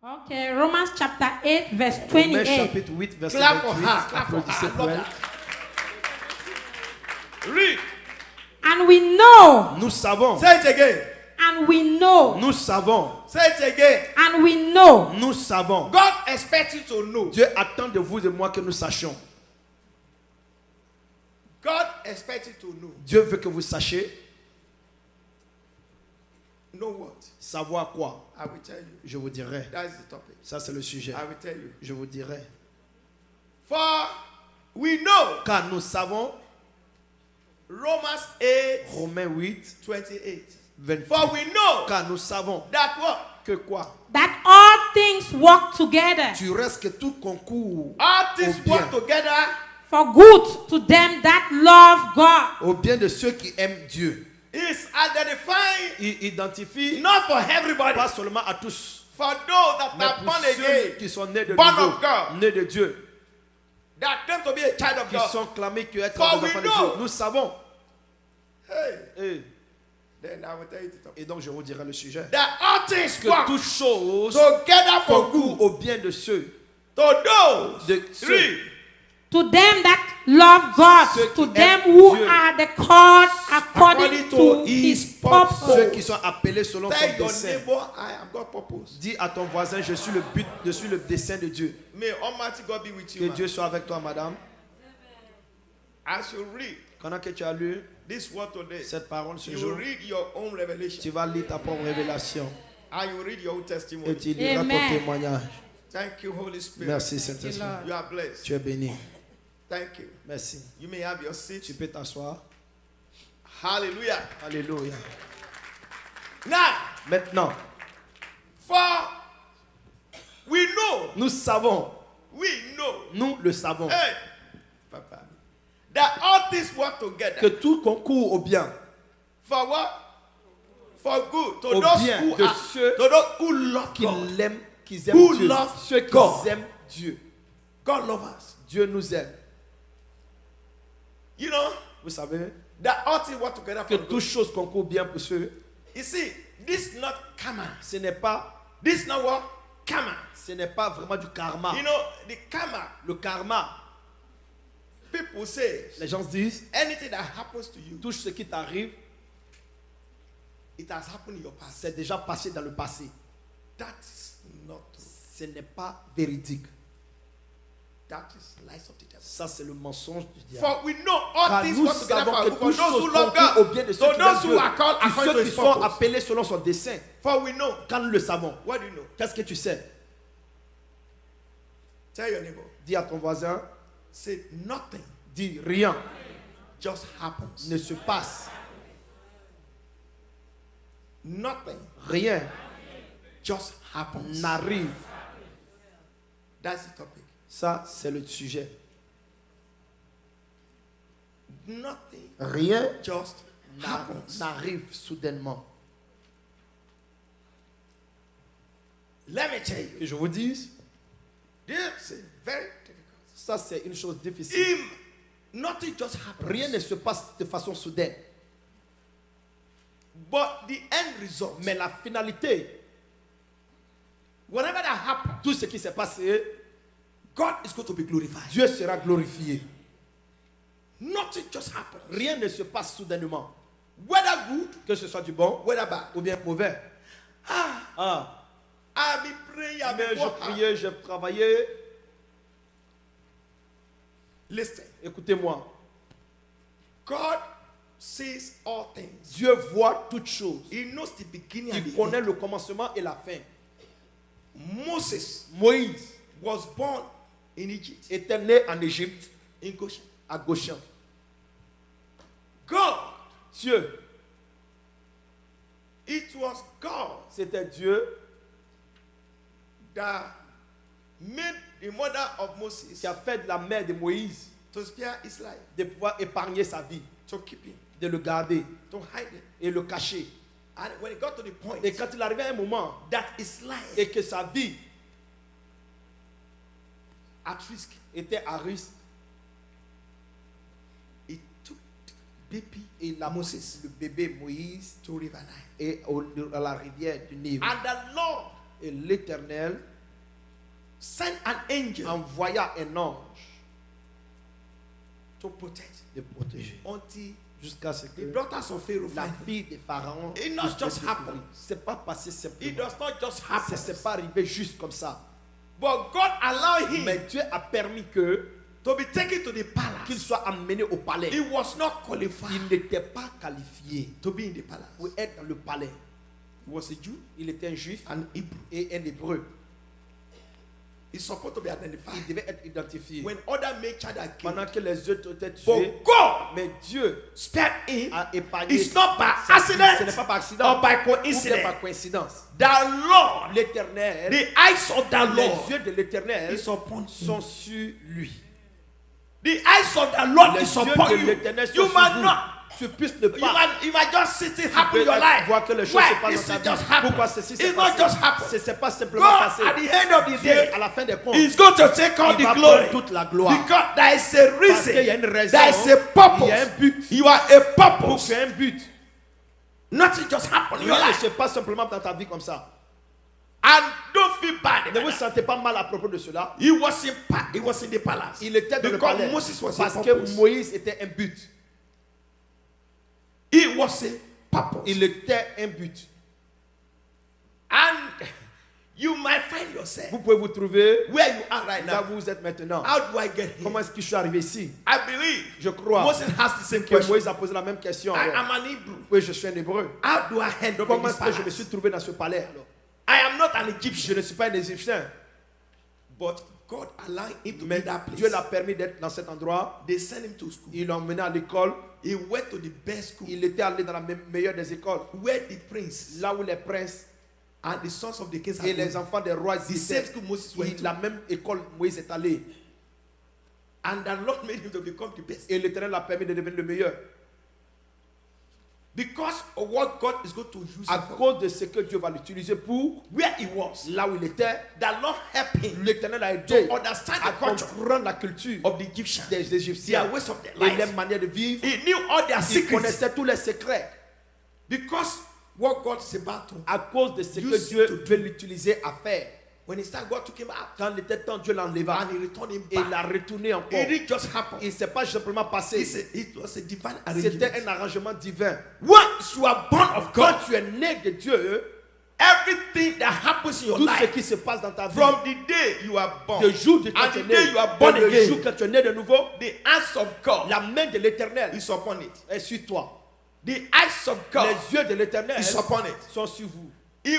Okay, Romans chapter 8, verse Romains 28. chapitre 8, verset Clap for 28. her. Clap for her. Applaudissez I pour love elle. that. Read. And we know, Nous savons. Say it again. and we know, Nous savons. Say it again. and we know. Nous savons. God expects you to know. Dieu attend de vous et de moi que nous sachions. God expects you to know. Dieu veut que vous sachiez. Know what? Savoir quoi? I will tell you. Je vous dirai. That is the topic. Ça, c'est le sujet. I will tell you. Je vous dirai. For we know. Car nous savons. Romans 8, Romains 8, 28. 28. For we know Car nous savons. that what? Que quoi? That all things work together Tu restes que tout concourt All things au bien. work together for good to them that love God. Au bien de ceux qui aiment Dieu. is identifying Il identifie not for everybody, pas seulement à tous, for those that mais are pour born ceux again, qui sont nés de born nouveau, of God. nés de Dieu, that claim to be a child of qui God. sont clamés que être For des we enfants de know. Dieu. Nous savons. Hey, Et, then I will tell you the topic. et donc je vous dirai le sujet. That all things Que work toutes choses together for concourent good au bien de ceux, to those. de ceux Read. To them that love God, Ceux qui to them aiment who Dieu. are the called according According to to his his purpose. ceux qui sont appelés selon Tell son your dessein. neighbor, I have got purpose. Dis à ton voisin, je suis le but, je suis le dessein de Dieu. May Almighty God be with Que you. man. Dieu soit avec toi, madame. As you read Pendant que tu as lu this word today, cette parole ce you jour, will read your own revelation tu vas lire ta propre révélation and you will read your own et testimony. tu liras ton Amen. témoignage. Thank you, Holy Spirit. Merci, Saint-Esprit. You are blessed. Tu es béni. Thank you. Merci. You may have your seat. Tu peux t'asseoir. Hallelujah. Alléluia. Now, Maintenant, for we know, nous savons, nous le savons, hey, Papa, that all things work together. que tout concourt au bien. For what? For good. To Au those bien who de are, ceux to those who love Qui God. l'aiment, qui aiment Who Dieu. love Ceux qui God. aiment Dieu. God loves us. Dieu nous aime. You know, Vous savez that all things work together que for toutes good. choses concourent bien pour ceux. You see, this is not karma. Ce n'est pas, This is not what? Karma. ce n'est pas vraiment du karma. You know, the karma, Le karma, people say, les gens disent, anything that happens to you, tout ce qui t'arrive, it has happened in your past. c'est déjà passé dans le passé. That is not true. Ce n'est pas véridique. That is lies of the devil. Ça, c'est le mensonge du diable. For we know all Car things nous work together savons for que good for toutes those who choses love concourent au God, bien de to ceux qui aiment those Dieu, who are called de according to ceux his qui sont purpose. appelés selon son dessein. For we know. Quand nous le savons, What do you know? qu'est-ce que tu sais? Tell your neighbor. Dis à ton voisin, Say nothing dis rien just happens. ne se passe. Nothing Rien just happens. n'arrive. That's the topic. Ça, c'est le sujet. Nothing Rien just happens. n'arrive soudainement. Let me tell you. Que je vous dise, This is very difficult. ça, c'est une chose difficile. Nothing just happens. Rien ne se passe de façon soudaine. But the end result, Mais la finalité, whatever that happens, tout ce qui s'est passé, God is going to be glorified. Dieu sera glorifié. Nothing just happens. Rien ne se passe soudainement. Whether good, Que ce soit du bon whether bad. ou bien mauvais. Ah, I've been praying, I've mais been je working. priais, j'ai travaillé. Listen, Écoutez-moi. God sees all things. Dieu voit toutes choses. He knows the beginning and Il the connaît end. le commencement et la fin. Moses Moïse was born in Egypt, était né en Égypte, in Goshen. à Goshen. God, Dieu, it was God c'était Dieu that made the mother of Moses qui a fait de la mère de Moïse to spare his life, de pouvoir épargner sa vie, to keep him, de le garder to hide him. et le cacher. And when it got to the point Et quand il arrivait à un moment that his life et que sa vie at risk, était à risque, he took the baby il a Moses, le bébé Moïse, to River Nile. et à la rivière du Nil. And the Lord Et l'Éternel sent an angel envoya un ange to protect de protéger. until Jusqu'à ce que the daughters of Pharaoh la find him. fille de Pharaon It not just puisse happen. découvrir. C'est pas passé It simplement. does not just Ça happen. s'est pas arrivé juste comme ça. But God allowed him Mais Dieu a permis que to be taken to the qu'il palace. soit amené au palais. He was not qualified Il n'était pas qualifié to be in the palace. pour être dans le palais. He was a Jew Il était un juif and Hebrew. et un hébreu. He's supposed to be Il identified. devait être identifié. When other male child are killed, Pendant que les autres étaient tués, but God mais Dieu spared him. a épargné. It's not by Ce n'est accident pas par accident or by ou bien par coincidence. coïncidence. The Lord, L'Éternel, the eyes of the les Lord yeux de l'Éternel is upon him. sont sur lui. The eyes of the Lord Les is yeux upon de you. l'Éternel sont You sur might vous. not. Tu puisses ne pas You might just sit it happen in peux your life. voir que les choses Why? se passent This dans is ta just vie. happen. Pourquoi ceci s'est It's not passé? just happen. C'est pas simplement God, passé. at the end of the Dieu, day, à la fin des comptes, is going to take all il the va glory. prendre toute la gloire. Because there is a Parce qu'il y a reason. une raison. There is a Il y a un purpose. but. You are a Pour purpose. qu'il y ait un but. Nothing just happen in your Rien ne life. se passe simplement dans ta vie comme ça. And don't feel bad. Ne about vous that. sentez pas mal à propos de cela. He was in the palace. Il était dans le Because palais. Moses was Parce a que purpose. Moïse était un but. It was a purpose. Il était un but. And you might find yourself Vous pouvez vous trouver where you are right là now. où vous êtes maintenant. How do I get here? Comment est-ce que je suis arrivé ici? I believe Je crois Moses has the same que question. Moïse a posé la même question. I alors. am an Hebrew. Oui, je suis un hébreu. How do I end up in Comment this est-ce que je me palace? suis trouvé dans ce palais alors? I am not an Je Egyptian, ne suis pas un Égyptien. but God allowed him to be Mais in that place. Dieu l'a permis d'être dans cet endroit. They sent him to school. Il l'a emmené à l'école. He went to the best school Il était allé dans la meilleure des écoles. where the prince Là où les princes and the sons of the kings et are les going. enfants des rois The étaient. same school Moses went to. La même école Moïse est allé. And the Lord made him to become the best. Et l'Éternel l'a permis de devenir le meilleur. Because of what God is going to use À him for. cause de ce que Dieu va l'utiliser pour, Where he was, là où il était, the Lord helped him l'Éternel a aidé to understand à the culture comprendre la culture of the Egyptians, des Égyptiens their ways of their et life. leur manière de vivre. He knew all their Il secrets connaissait tous les secrets because what God is about to. à cause de ce que Use Dieu to veut l'utiliser à faire. When he started, God took him out Quand il était temps, Dieu l'enleva and he returned him et il l'a back. retourné encore. It didn't just happen. Il ne s'est pas simplement passé. It was a divine C'était arrangement. un arrangement divin. Once you are born of Quand God, tu es né de Dieu, everything that happens in your tout ce life, qui se passe dans ta vie, from the day you are born, le jour de quand and tu es the né, day you are born et le again, jour quand tu es né de nouveau, the hands of God la main de l'Éternel is upon it. est sur toi. The eyes of God Les yeux de l'Éternel is upon it. sont sur vous. He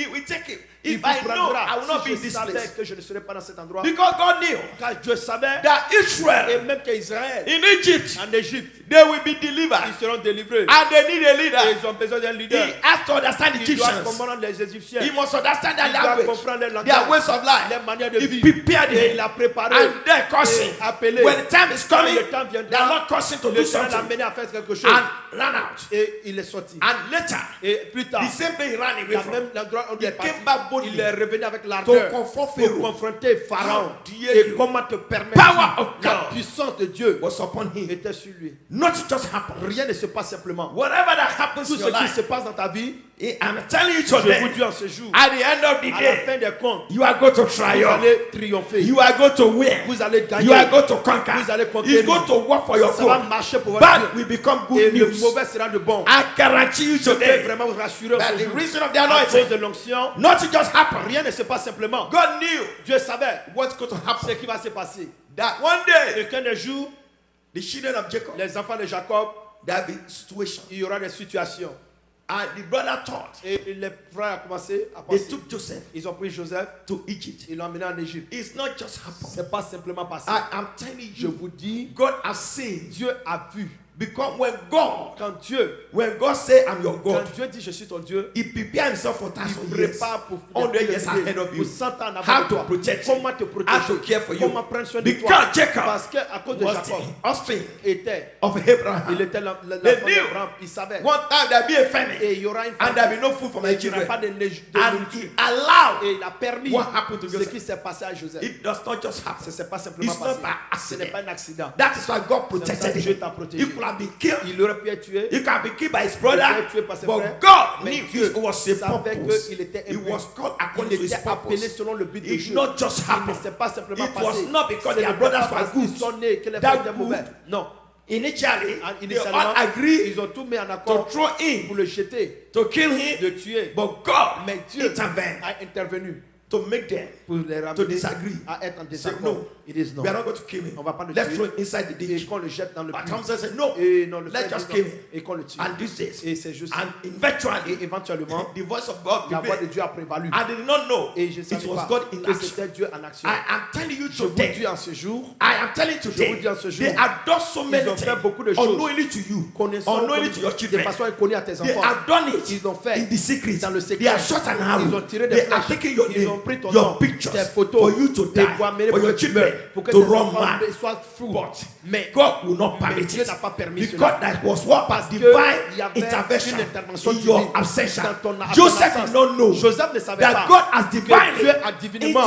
will take it. Il If vous I know, prendra. I will not be Si in je this savais place. que je ne serais pas dans cet endroit, Because God knew car Dieu savait, that et Israel même qu'Israël, in Egypt, en Égypte, they will be ils delivered. seront délivrés. And they need a Et leader. ils ont besoin d'un He leader. has to understand the Il doit Egyptians. comprendre les Égyptiens. He must understand their Il doit language, comprendre leur their langage, ways of life. les manières de He vie. prepared Et him. il a préparé. And then causing. Et appelé. When the time is coming, Quand le temps viendra, they are not causing to do l'Éternel l'a something. amené à faire quelque chose. And ran out. Et il est sorti. And later, Et plus tard, the same thing he ran away la from. même l'endroit où il He est parti, came back boldly il est revenu avec to l'ardeur confront pour Pharaoh. confronter Pharaon. How dare Et you? comment te permettre Power of la God puissance de Dieu was upon him. était sur lui. Not just happen. Rien ne se passe simplement. Whatever that happens Tout in ce your qui life, se passe dans ta vie, I'm telling you je vous today, dis en ce jour, at the end of the à la day, fin des comptes, you are going to vous triumph. allez triompher. You are going to win. Vous allez gagner. You are going to conquer. Vous allez conquérir. It's going to work for your Ça va good. marcher pour votre Bad bien. will become Et good le news. mauvais sera de bon. I guarantee you Je peux today vraiment vous rassurer that ce the jour. reason of the À cause anointing, de l'onction, nothing just happened. rien ne se passe simplement. God knew Dieu savait what's going to ce happen. qui va se passer. That one day, Et qu'un des jours, the children of Jacob, les enfants de Jacob, there will be situation. il y aura des situations. And the brother thought Et les frères ont commencé à they penser. took Joseph Ils ont pris Joseph, to Egypt. ils l'ont emmené en Égypte. It's not just happened. C'est pas simplement passé. I'm telling Je you, vous dis, God has seen. Dieu a vu. Because when God say I'm your Quand God, Dieu dit je suis ton Dieu, He prepared himself for il thousands of years, prépare pour 100 years ahead of you. pour 100 ans avant How de to toi. protect you. Comment te How to protéger, care for you. comment prendre soin de toi. Because Jacob Parce qu'à cause de was Jacob, the offspring était, of Abraham. il était l'enfant They knew. d'Abraham, il savait. One time there'll be a famine, Et il y aura une and there'll be famine. no food for Et my il n'y aura children. pas de And nourriture. He allowed. Et il a permis What happened to ce Joseph? qui s'est passé à Joseph. It does not just happen. Ce n'est pas simplement It's not passé. by Ce n'est accident. pas un accident. That is why God C'est ça protected que Dieu him. t'a He protégé. could have been killed. Il aurait pu être tué. He can be killed by his Il brother. aurait pu être tué par ses But frères. God Mais knew Dieu it was a savait purpose. qu'il était He aimé. was called Il according to his était appelé purpose. selon le but de It Dieu. not just Il ne happened. s'est pas simplement It passé. was not because Ce their n'était brothers pas were parce qu'ils good. sont nés que les That frères étaient mauvais. good. Non. Initially, they Initialement, all agreed ils ont tout mis en to accord throw him, pour le jeter, to kill him. de tuer. But God Mais Dieu intervened a intervenu to make them pour les to ramener disagree. à être en Say, désaccord. no, Ils disent non. we are not going to kill him. On va pas le Let's tuer. throw him inside the Et ditch. qu'on le jette dans le But puits. Thompson said, no, Et non, le let's frère just dit kill non. him. Et qu'on le tue. And this is, Et c'est juste ça. and eventually, Et éventuellement, the voice of God la voix de prevailed. Dieu a prévalu. I did not know Et je ne it savais was pas God in que action. c'était Dieu en action. I am telling you Je vous today, dis en ce jour, I am telling you je vous today, dis en ce jour, they have done so many ont things fait beaucoup de choses. unknowingly to you, connaissant unknowingly to your de children. façon inconnue à tes They enfants. have done it Ils l'ont fait in the secret. dans le secret. They have shot an arrow. Ils ont tiré des They have flèches. taken your Ils ont name, pris ton your nom, pictures, tes photos, for you to tes die, voix amenées for pour your que tu children meurs, pour que to tes run enfants mad. soient fous. But Mais God will not permit Dieu it. n'a pas permis Because cela. that was what Parce que divine il y avait intervention une intervention in divine your absence. dans ton Joseph absence. did not know Joseph ne savait that pas God has que divinely Dieu a divinement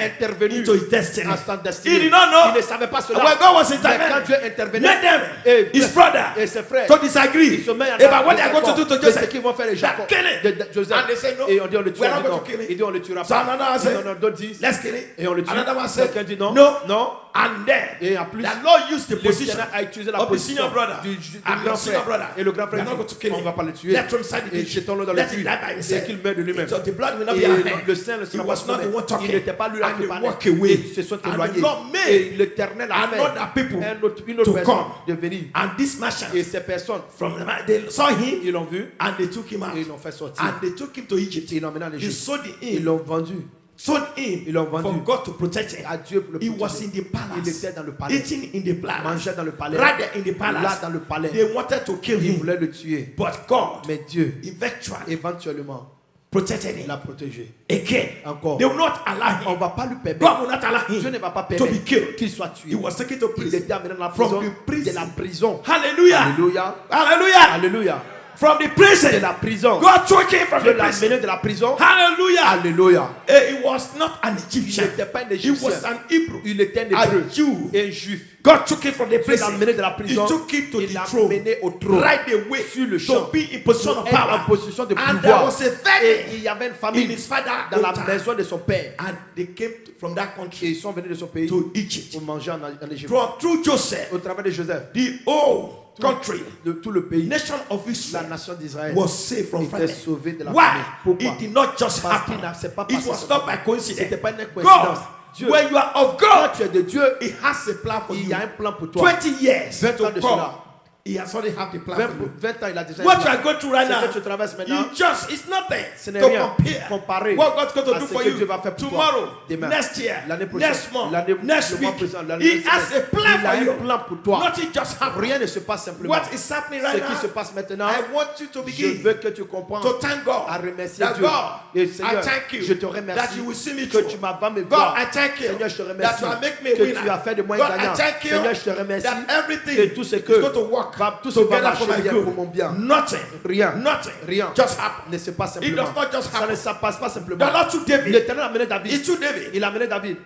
intervenu into his destiny. dans sa destinée. He did not know Il ne savait pas cela. when God was Mais quand intervening. Dieu intervenait, Let them, et his brother, et ses frères, to disagree ils se mettent en about what they are going to do to de ce Joseph. qu'ils vont faire les Jacob, Kill him. de Joseph. And they say no. Et on dit on le We tuera. are not Non. going to kill him. Il dit on le tuera So pas. another one Et said, non, d'autres disent let's kill him. et on le tue. Another one said, Quelqu'un dit non. no. Non. And then, Et en plus, the Lord used the position l'Éternel a utilisé la of the position senior brother du and grand the senior frère. brother. Et le grand We are frère not going to kill dit, on him. va pas le tuer. Let him inside the Et ditch. jetons-le dans le Let him puits. die by Et himself. qu'il meure de lui-même. So the blood will not be Et on him. le sang ne He sera was pas not the one il talking. n'était pas lui là And qui they parlait. walk away. Ils se sont And éloignés. the Lord made Et l'Éternel a another people fait une autre to personne come. de venir. And this merchant, Et ces personnes, from the they saw him ils l'ont vu and they took him out. et ils l'ont fait sortir. And they took him to Egypt. Ils l'ont emmené en They Égypte. sold Ils him. l'ont vendu Sold him Ils l'ont vendu. for God to protect him. à Dieu pour le He protéger. was in the palace. Il était dans le palais. Eating in the palace. Mangeait dans le palais. Right there in the palace. Là dans le palais. They wanted to kill Ils him. voulaient le tuer. But God Mais Dieu, eventually éventuellement, protected him. l'a protégé. Again. Encore. They will not allow On him. va pas lui permettre. God will not allow Dieu him ne va pas to be permettre killed. qu'il soit tué. He was taken to Il prison. était amené dans la From prison. the prison. De la prison. Hallelujah. Alléluia. Hallelujah. Alléluia. From the prison. De la prison. God took him from Dieu the l'a prison. amené de la prison. Hallelujah. Alléluia. He was not an Il Egyptian. n'était pas un He was Égyptien. an Hebrew. Il était un A Hébreu. Jew. Et un Juif. God took him from the Dieu l'a prison. amené de la prison. He took him to Il the l'a throne. amené au trône. Right away. Sur le To champ. be in position of Être en power. position de And there pouvoir. was a Et famine il y avait une in famille his father dans la hometown. maison de son père. And they came from that Et country ils sont venus de son pays to Egypt. pour manger en Égypte. Through Joseph, Au travers de Joseph, the whole country, de tout le pays, nation of la Israel, nation d'Israël was saved from était famine. sauvée de la Why? famine. Pourquoi? It did not just Parce qu'il happen. n'a c'est pas It passé was simplement. not by coincidence. C'était pas une God, coïncidence. Dieu, when you are of quand God, tu es de Dieu, He has a plan for il you. y a un plan pour toi. 20 years 20 to ans de come. cela. He has already have the plan for you. 20 ans, il a déjà What un you plan. are going through right Ce now, que tu traverses maintenant, it's nothing ce n'est to rien compare. comparé What God's going to à do ce for que you Dieu va faire pour tomorrow, toi demain, next year, l'année prochaine, next month, l'année, next le mois week. prochain, l'année He prochaine. has a plan Il a for you. un plan pour toi. Nothing just happened. Rien ne se passe simplement. What is happening Ce right qui se now, passe maintenant, I want you to je begin veux que tu comprennes to thank God. à remercier That Dieu. God, Et I Seigneur, thank you je te that remercie you will see me que through. tu m'as pas me God, voir. I thank you Seigneur, je te that remercie you are making me a que winner. tu as fait de moi God, un I gagnant. thank you Seigneur, je te remercie that everything que tout ce is que going to work tout ce qui va together for marcher my bien good. pour mon bien. Nothing, Rien, nothing, rien just happen. ne se passe It simplement. does not just Ça happen. ne se passe pas The simplement. Lord took David. L'Éternel a amené He David. took David. Il a amené David.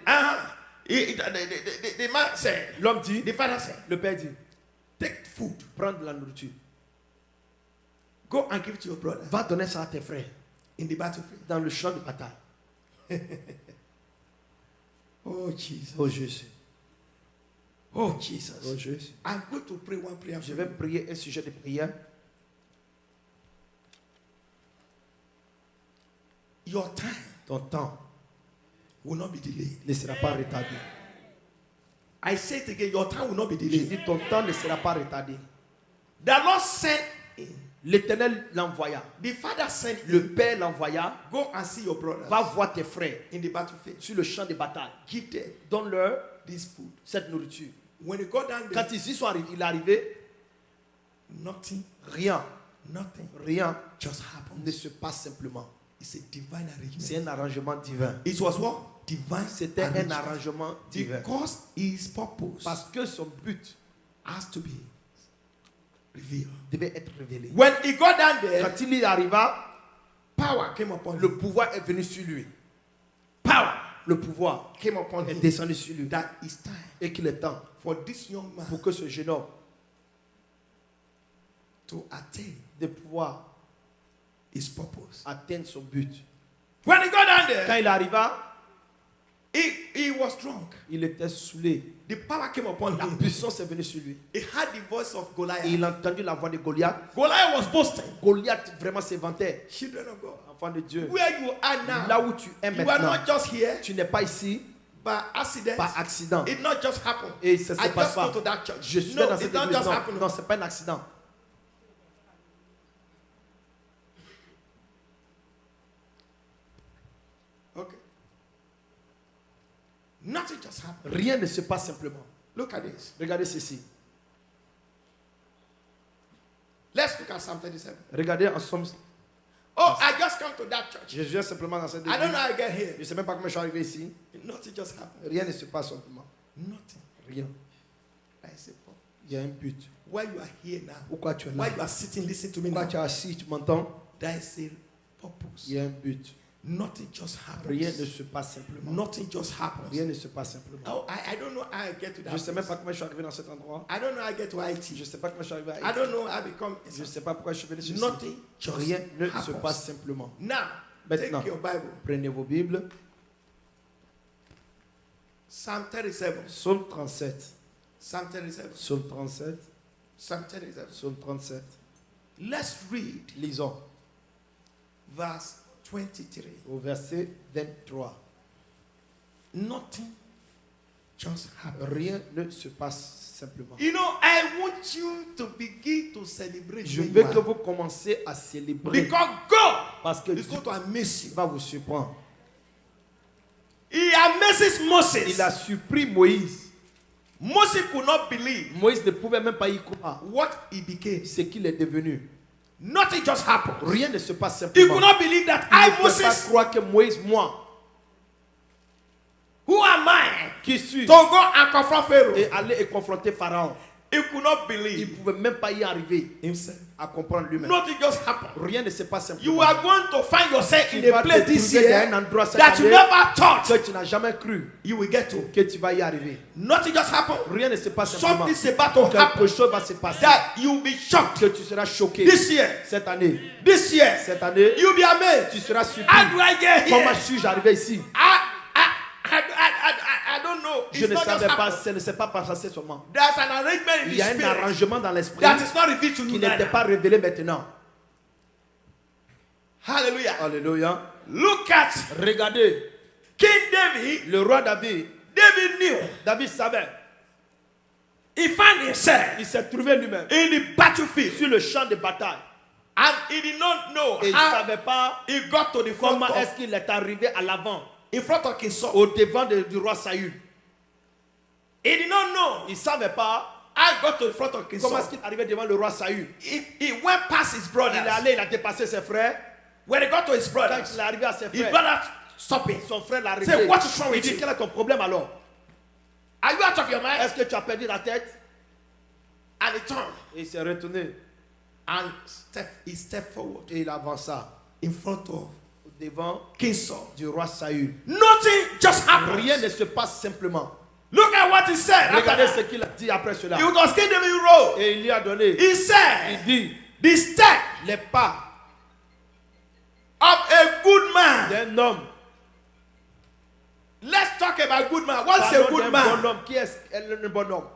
The man said, L'homme dit, the father said, le père dit, take food, prends de la nourriture. go and give it to your brother Va donner ça à tes frères in the battlefield. dans le champ de bataille. Oh Jesus. Oh Jésus. Oh Jesus. Oh Jésus. I'm going to pray one prayer. Je vais prier un sujet de prière. Your time Ton temps will not be delayed. ne sera pas retardé. I say it again, your time will not be Je delayed. dis ton temps ne sera pas retardé. The Lord sent him. L'Éternel l'envoya. The father sent Le him. Père l'envoya. Go and see your brothers Va voir tes frères in the battlefield. sur le champ de bataille. Give them Donne-leur this food. cette nourriture. When they go down Quand there, il est arrivé, nothing, rien just happens. ne se passe simplement. It's a divine arrangement. C'est un arrangement divin. It was what? Divine. C'était un arrangement. arrangement divin. Because his purpose Parce que son but has to be revealed. devait être révélé. When he got down there, Quand il y arriva, power came upon le him. pouvoir est venu sur lui. Power Le pouvoir came upon est him. descendu sur lui. That is time Et qu'il est temps for this young man pour que ce jeune homme to attain de pouvoir his purpose. atteindre son but. When he got down Quand there, il arriva, he was drunk. il était saoulé. The power came upon La him. puissance est venue sur lui. He had the voice of Et Goliath. il a entendu la voix de Goliath. Goliath was boasting. Goliath vraiment s'éventait. Children of God, Enfant de Dieu. where you are now, Là où tu es you are maintenant, not just here tu n'es pas ici by accident. par accident. It not just happened. Et ça ne se I passe just pas. go to that church. Je suis No, dans it cette not église. just Non, happened. non, ce n'est pas un accident. Okay. Nothing just happened. Rien ne se passe simplement. Look at this. Regardez ceci. Let's look at Psalm 37. Regardez en somme. Oh, I just come to that church. Je viens simplement dans cette I don't église. know how I get here. Je ne sais même pas comment je suis arrivé ici. Nothing just happened. Rien ne se passe simplement. Nothing. Rien. I say, oh, Il y a un but. why you are here now? Pourquoi tu es Why là? you are sitting, listen to me Pourquoi now. tu es assis? Tu m'entends? There is a purpose. Il y a un but. Nothing just Rien ne happens. se passe simplement. Nothing just Rien happens. ne se passe simplement. Oh, I don't know how I get to Je that ne sais même place. pas comment je suis arrivé dans cet endroit. I don't know how I get to Je IT. ne sais pas comment je suis arrivé à I Haïti. don't know how I become. Je ne sais pas pourquoi je suis venu sur ici. Nothing just Rien ne se happens. passe simplement. Now, Maintenant. take your Bible. Prenez vos Bibles. Psalm 37. Psaume 37. Psalm 37. Psaume 37. Psalm 37. Psaume 37. Let's read Lisons verse 23. au verset 23. Nothing just happens. Rien ne se passe simplement. You know, I want you to begin to celebrate. Je where veux you que are. vous commenciez à célébrer Because God parce que is Dieu going to amaze you. va vous surprendre. He amazes Moses. Il a surpris Moïse. Moses could not believe Moïse ne pouvait même pas y croire what he became. ce qu'il est devenu. Nothing just happened. Rien ne se passe He simplement. could not believe that Il ne I, peut pas Moses, croire que Moïse, moi, who am I qui suis, to go and confront Pharaoh? et aller et confronter Pharaon, He could not il ne believe pouvait même pas y arriver himself. à comprendre lui-même. Nothing just happened. Rien ne se passe You simplement. are going to find yourself Tu in a vas place te this trouver year dans un endroit cette that you année never thought que tu n'as jamais cru you will get to. que tu vas y arriver. Nothing just happened. Rien ne se passe simplement. Something's about to Quelque happen chose va se passer that you will be shocked. que tu seras choqué This year, cette année. this year, Cette année, you'll be amazed. tu seras surpris. How do I get here? Comment suis-je arrivé ici? I don't know. Je It's ne not just savais pas, happened. ça ne s'est pas passé seulement. There's an arrangement in Il the y a un spirit arrangement dans l'esprit that is not revealed to qui you n'était now. pas révélé maintenant. Hallelujah. Alléluia. Look at Regardez, King David. le roi David, David knew. David savait, He found himself il s'est trouvé lui-même in the battlefield. sur le champ de bataille. And he did not know Et il ne how savait pas he got to the front comment of, est-ce qu'il est arrivé à l'avant, in front of King Saul. au devant du roi Saül. He did not know Il ne savait pas how he got to the front of King comment Saul. est-ce qu'il est arrivé devant le roi Saül. He went past his Il brothers. est allé, il a dépassé ses frères. When he got to his Quand brothers, il est arrivé à ses his frères, brothers stopped him. son frère l'a Say, arrêté. what is wrong Il with dit, you? quel est ton problème alors? Are you out of your mind? Est-ce que tu as perdu la tête? And he turned Et il s'est retourné and he stepped forward et il avança in front of au devant King Saul. du roi Saül. Nothing just happened. Rien ne se passe simplement. Look at what he said. after Regardez that. ce qu'il a dit après cela. It was King David wrote. Et il lui a donné, He il said, dit, the step les pas of a good man. d'un homme. Let's talk about good man. What's a Parlons good d'un man? bon homme. Qui est un bon homme?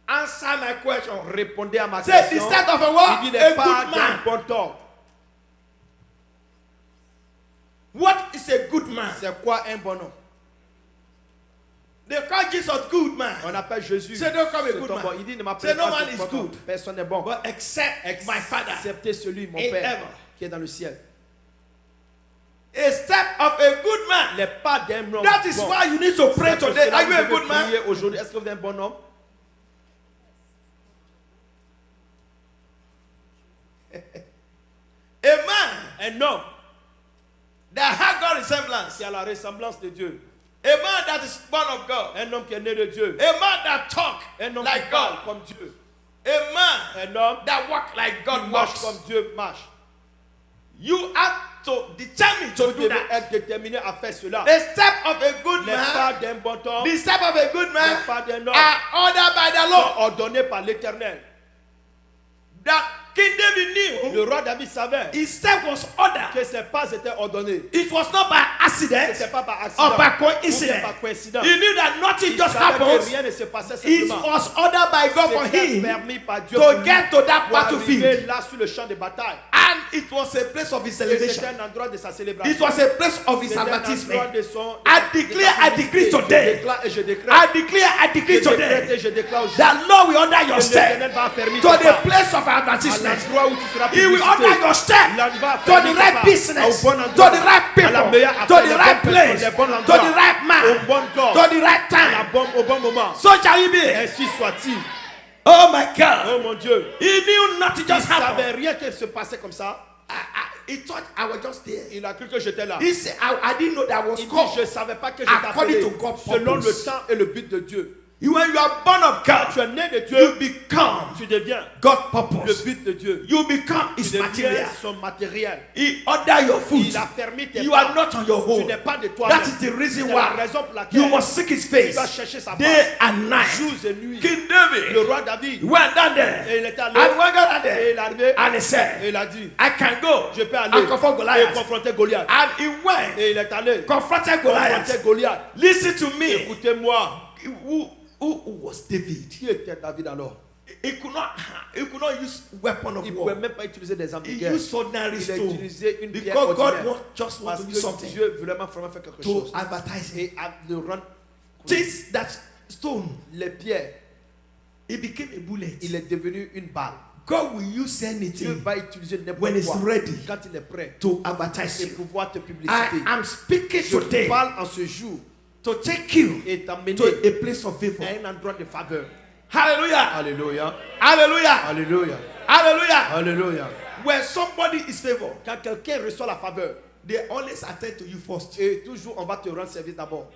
Answer my question. Répondez à ma Say the question. step of a what? Il dit A les pas good d'un man. bon homme. What is a good man? C'est quoi un bon homme? They call Jesus good man. On appelle Jésus. Say, don't call me c'est good un man. bon. Il dit ne Say, m'appelez no pas man ce is bon homme. good. Personne n'est bon. But except my father. Excepté celui, mon In Père, heaven. qui est dans le ciel. A step of a good man. Les pas d'un homme That is bon. why you need to pray C'est pour today. cela Are que you a vous devez good man? prier aujourd'hui. Est-ce que vous êtes un bon homme? A man Un homme that has God resemblance. qui a la ressemblance de Dieu. A man that is born of God. Un homme qui est né de Dieu. A man that talk Un homme like qui parle God. comme Dieu. A man Un homme that walk like qui God marche walks. comme Dieu marche. You have to determine to Vous do devez that. être déterminé à faire cela. The step of a good Les pas man, d'un bon homme, the step of a good man les pas d'un homme are ordered by the sont Lord. ordonnés par l'Éternel. that King David knew Le roi David savait his step was ordered. que ses pas étaient ordonnés. It was not by accident C'était pas par accident. or by Ou bien coincidence. par coïncidence. He knew that nothing Il just savait que happens. rien ne se passait It simplement. was ordered by God for C'était him permis par Dieu to get to that pour arriver battlefield. là sur le champ de bataille. And it was a place of his Et celebration. c'était un endroit de sa célébration. It was a place of his C'était un endroit advertisement. de son... I declare, I decree today. Je déclare et je décrète. I declare, I decree Je décrète today et je déclare aujourd'hui. that Lord will order your Que step l'Éternel va affermir to tes the pas. place of À advertisement. l'endroit où tu seras He will order publicité. your step Il va to affermir the tes right pas. business, Au bon to endroit. the right À la people, meilleure to affaire, the les right bonnes place, personnes, les bons to the endroits. right Au man, bon corps. to the right time. Au bon moment. So shall it be. Ainsi soit-il. Oh my God. Oh mon Dieu. He knew nothing Il ne just savait happened. rien qui se passait comme ça. He thought I was just there. Il a cru que j'étais là. He said, I didn't know that was Il dit, called. je ne savais pas que j'étais According appelé to God's selon le purpose. temps et le but de Dieu. When you are born of Quand God, tu es né de you Dieu, become tu deviens God's le purpose. but de Dieu. You become Tu His deviens material. son matériel. He order your food. Il a permis tes You pas. are not on your Tu own. n'es pas de toi-même. That is the reason C'est la why raison pour laquelle you must seek His tu face dois chercher sa day face. and night. Jours et nuits. King Le David roi David, went down there. et il était allé, And when God et there, il est arrivé, and he et said, il a dit, I can go je peux aller and confront et Goliath. confronter Goliath. And he went, Et il est allé confronted confronter Goliath. Goliath. Listen to me. Écoutez-moi, Who was David? qui était David alors? He could not use weapon of Il ne pouvait war. même pas utiliser des armes de He guerre. used ordinary Il a stone. utilisé une pierre Because God ordinaire. just want Parce to do que something Dieu voulait vraiment faire quelque to chose. advertise him. Et à le rendre Things that stone, les pierres, it became a bullet. il est devenu une balle. God will use Dieu anything va utiliser n'importe when it's quoi ready quand il est prêt to advertise et you. pouvoir te I publiciter. am speaking Je today parle en ce jour to take you et t'emmener to a place of favor. à un endroit de faveur. Hallelujah. Alléluia. Hallelujah. Alléluia. Hallelujah. Alléluia. When somebody is favored, Quand quelqu'un reçoit la faveur, they always attend to you first. et toujours on va te rendre service d'abord.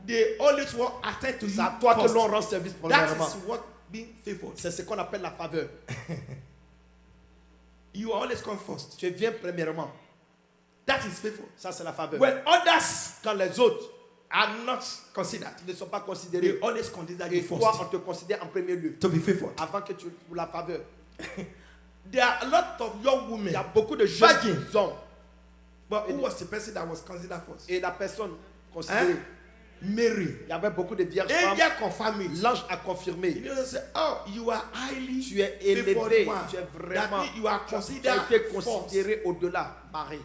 They always want attend to you C'est à toi que first. l'on rend service That premièrement. is what being favored. C'est ce qu'on appelle la faveur. You always come first. Tu viens premièrement. That is favor. Ça, c'est la faveur. When others Quand les autres are not considered, ne sont pas they considérés, always consider et you toi, first on te considère en premier lieu. to be favored. Avant que tu pour la faveur. There are a lot of young Il women. y a beaucoup de jeunes Virgin. hommes. But who was the person that was considered first? Et la personne considérée. Hein? Mary. Il y avait beaucoup de vierges femmes. Angel confirmed it. L'ange a confirmé. You know, say, oh, you are highly Tu es élevé. favored one. Tu es That vraiment. means you are Tu as considered été first. considéré au-delà. Marie.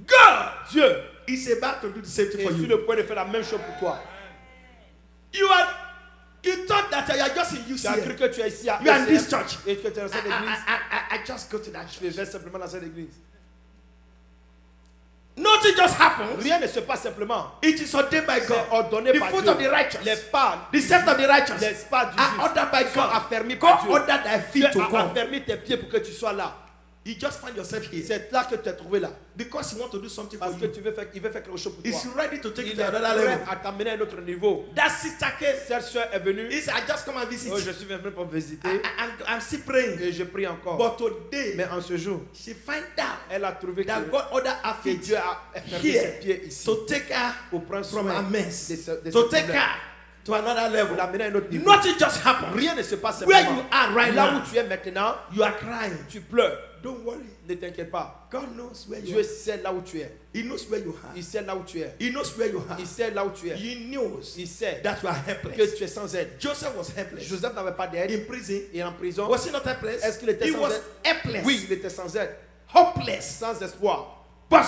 God Dieu is about to do the same thing est for sur you. le point de faire la même chose pour toi. You thought that you are just in Tu as cru UCL. que tu es ici à You are in this ECM church. et que tu es dans cette église. I just go to that Je church. vais simplement dans cette église. Nothing just happens. Rien ne se passe simplement. It is ordained by C'est God. ordonné The par fruit Dieu. of the righteous, Les pas, the steps of the righteous les pas du are juste ordered by sont God. affermis par God Dieu. ordered thy Dieu feet to a come. affermi tes pieds pour que tu sois là. You just find yourself here C'est là que tu es trouvé là. because he wants to do something for Parce que you. il veut faire quelque chose pour He's toi. ready to take you Il to est another prêt level. à t'amener à un autre niveau. That sister came. Cette soeur est venue. He said, I just come and visit. Oh, je suis venu pour visiter. I'm still praying. Et je prie encore. But today, Mais en ce jour, she find out elle a trouvé that que God ordered her que feet Dieu a fermé ses here pieds ici to take her pour prendre from soin her mess, de to ce take problème. her to another Pour level. l'amener à un autre niveau. Nothing just happened. Rien ne se passe Where simplement. you are right Là now, où tu es maintenant, you are crying. tu pleures. Don't worry. Ne t'inquiète pas. God knows where you Dieu are. sait là où tu es. He knows where you are. Il sait là où tu es. He knows where you are. Il sait là où tu es. He knows Il sait that you are que helpless. tu es sans aide. Joseph was helpless. Joseph n'avait pas d'aide. In prison. Et en prison, Was he not helpless? est-ce qu'il était He sans was aide? helpless. Oui, il était sans aide. Hopeless. Sans espoir. But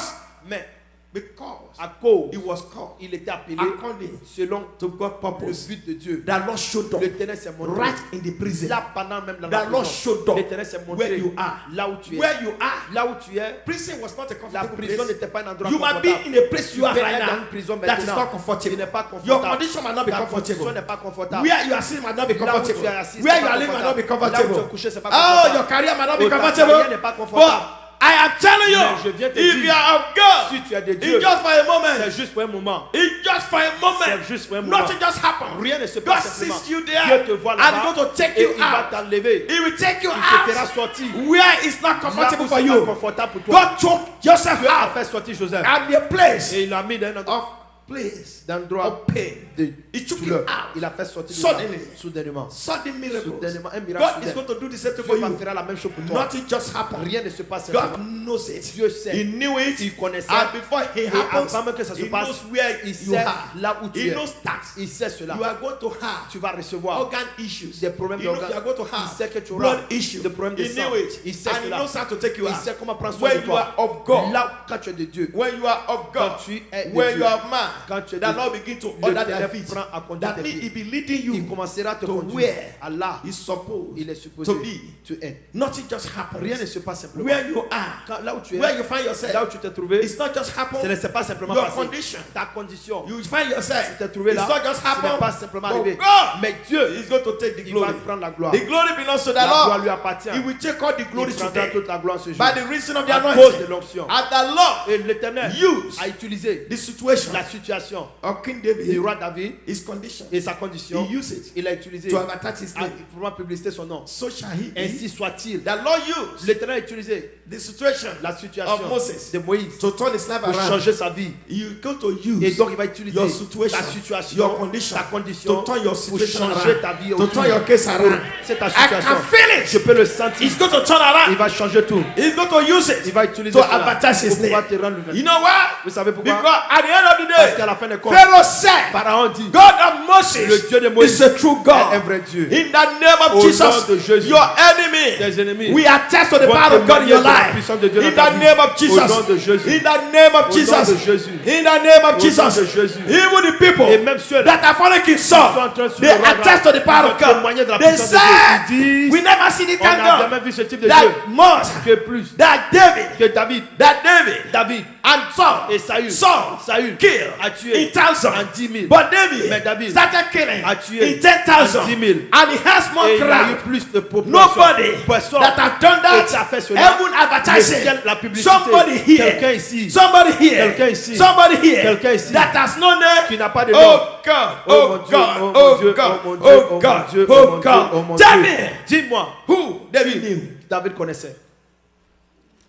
Mais because à cause, he was called il était appelé according selon to God's le purpose, but de Dieu. the Lord showed up L'Éternel s'est montré. right in the prison. Là, pendant même dans The la Lord prison, showed up l'Éternel s'est where montré you are. là où tu es. Where you are. Là où tu es, Prison was not a la comfortable prison place. n'était pas un endroit You might confortable. be in a place you are Tu peux right être dans now une prison that is maintenant not qui comfortable. n'est pas Your confortable. condition might not be Ta condition comfortable. n'est pas confortable. Where you are sitting might not be Là où comfortable. tu es assis, Where c'est you pas are living might not be confortable. Là où tu es comfortable. couché, c'est pas Oh, confortable. your career might not be Oh, ta comfortable. carrière n'est pas confortable. But I am telling Mais je viens you, te if dire, you are of God, Si tu es de it's Dieu, just for a moment. c'est juste pour un moment. It's just for a moment. C'est juste pour un moment. Nothing just happened. Rien ne se God passe simplement. sees you Dieu there te voit and là-bas going to take et you il va out. t'enlever. He will take you Il te fera out sortir. where it's not Là où comfortable for c'est pas you. confortable pour toi. God took Joseph Dieu a out fait sortir Joseph. and the place Et il l'a mis dans un endroit place d'endroit of pain. de He took douleur. it out. Il a fait sortir de Suddenly. là, soudainement. Sudden miracles. Soudainement, un miracle God is soudain. going to do the same thing for Dieu va you. faire la même chose pour toi. Nothing just happened. Rien ne se passe God simplement. knows it. Dieu sait. He knew it. Il connaissait. And before it Et happens, avant même que ça se he passe, knows where il you sait are. là où tu He es. knows that Il sait cela. you are going to have Tu vas recevoir organ issues. des problèmes You know d'organes. you are going to Il have sait que tu auras blood issues. des problèmes de He sang. knew it. Il sait And he cela. knows how to take you Il out. sait comment prendre soin When de you are toi. of God, Là, quand tu es de Dieu. when you are of God, Quand tu es de when Dieu. you are man, Quand tu es the de Lord begin to le order their Seigneur feet. prend à conduire That tes means pieds. He be leading Il you commencera à te to conduire where à là He's supposed il est supposé to be. tu es. Nothing just happens. Rien ne se passe simplement. Where you are, Quand, là où tu es, where you find yourself, là où tu t'es trouvé, it's not just ce happen. ne s'est pas simplement Your passé. condition. Ta condition. You find yourself. Tu t'es trouvé là. It's not just Ce n'est happen. pas simplement But arrivé. God Mais Dieu, is going to take the il va glory. prendre la gloire. The glory belongs to the La gloire Lord. lui appartient. He will take all the Il glory prendra today toute la gloire ce jour. by the reason of the À cause de anointing. l'onction. As the Lord Et l'Éternel use a utilisé the situation la situation of King du David, roi David his condition, et sa condition. he used it Il a utilisé to advertise his name. pour pouvoir publiciter son nom. So shall he be. Ainsi soit-il. The Lord used L'Éternel a utilisé the situation la situation of Moses de Moïse to turn his life pour around. changer sa vie. You go to Et use donc il va utiliser your situation, ta situation, your condition, ta condition to turn your pour situation changer around, ta vie to autour. turn your case around. C'est ta I situation. can feel Je it. peux le sentir. He's going to turn Il around. va changer tout. He's going to use Il it va utiliser to cela advertise his pour pouvoir name. te rendre le You know why? Vous savez pourquoi? Because at the end of the Parce day, qu'à la fin des comptes, Pharaoh said, Pharaon dit, God of Moses le Dieu de Moïse is a true est un God. vrai Dieu. In the name of Au Jesus, nom de Jésus, your enemy, tes ennemis we attest to the vont power of God in your témoigner de la life. puissance de Dieu In dans ta the vie. name of Au Jesus. nom de Jésus. In the name of Au nom Jesus. de Jésus. In the name of Au nom Jesus. de Jésus. Even the people Et même ceux that are following King sont en Saul, train de suivre they le roi attest to the power of Ils vont God. témoigner de la They puissance de Dieu. said, Ils disent, we never see the on n'a kind jamais of vu ce type de Dieu that must, que plus that David, que David. David and Saul, et Saül Saul killed a tué in thousands. en 10 000. But David, Mais David started killing a tué in 10,000. en 10 000. And he has more Et il y a eu crowd. plus de population. Nobody Personne that have done et qui a that. fait cela. Heaven Le advertising. ciel, la publicité. Somebody here. Quelqu'un ici. Somebody here. Quelqu'un ici. Somebody here. Quelqu'un ici. That has no name. qui n'a pas de nom. Oh God. Oh Oh mon Dieu, God. oh mon Oh Dieu, God. oh mon Dieu, Oh oh God. mon Dieu, Oh oh mon Dieu, God. oh mon Tell Dieu. me Dis-moi, who David knew. David connaissait.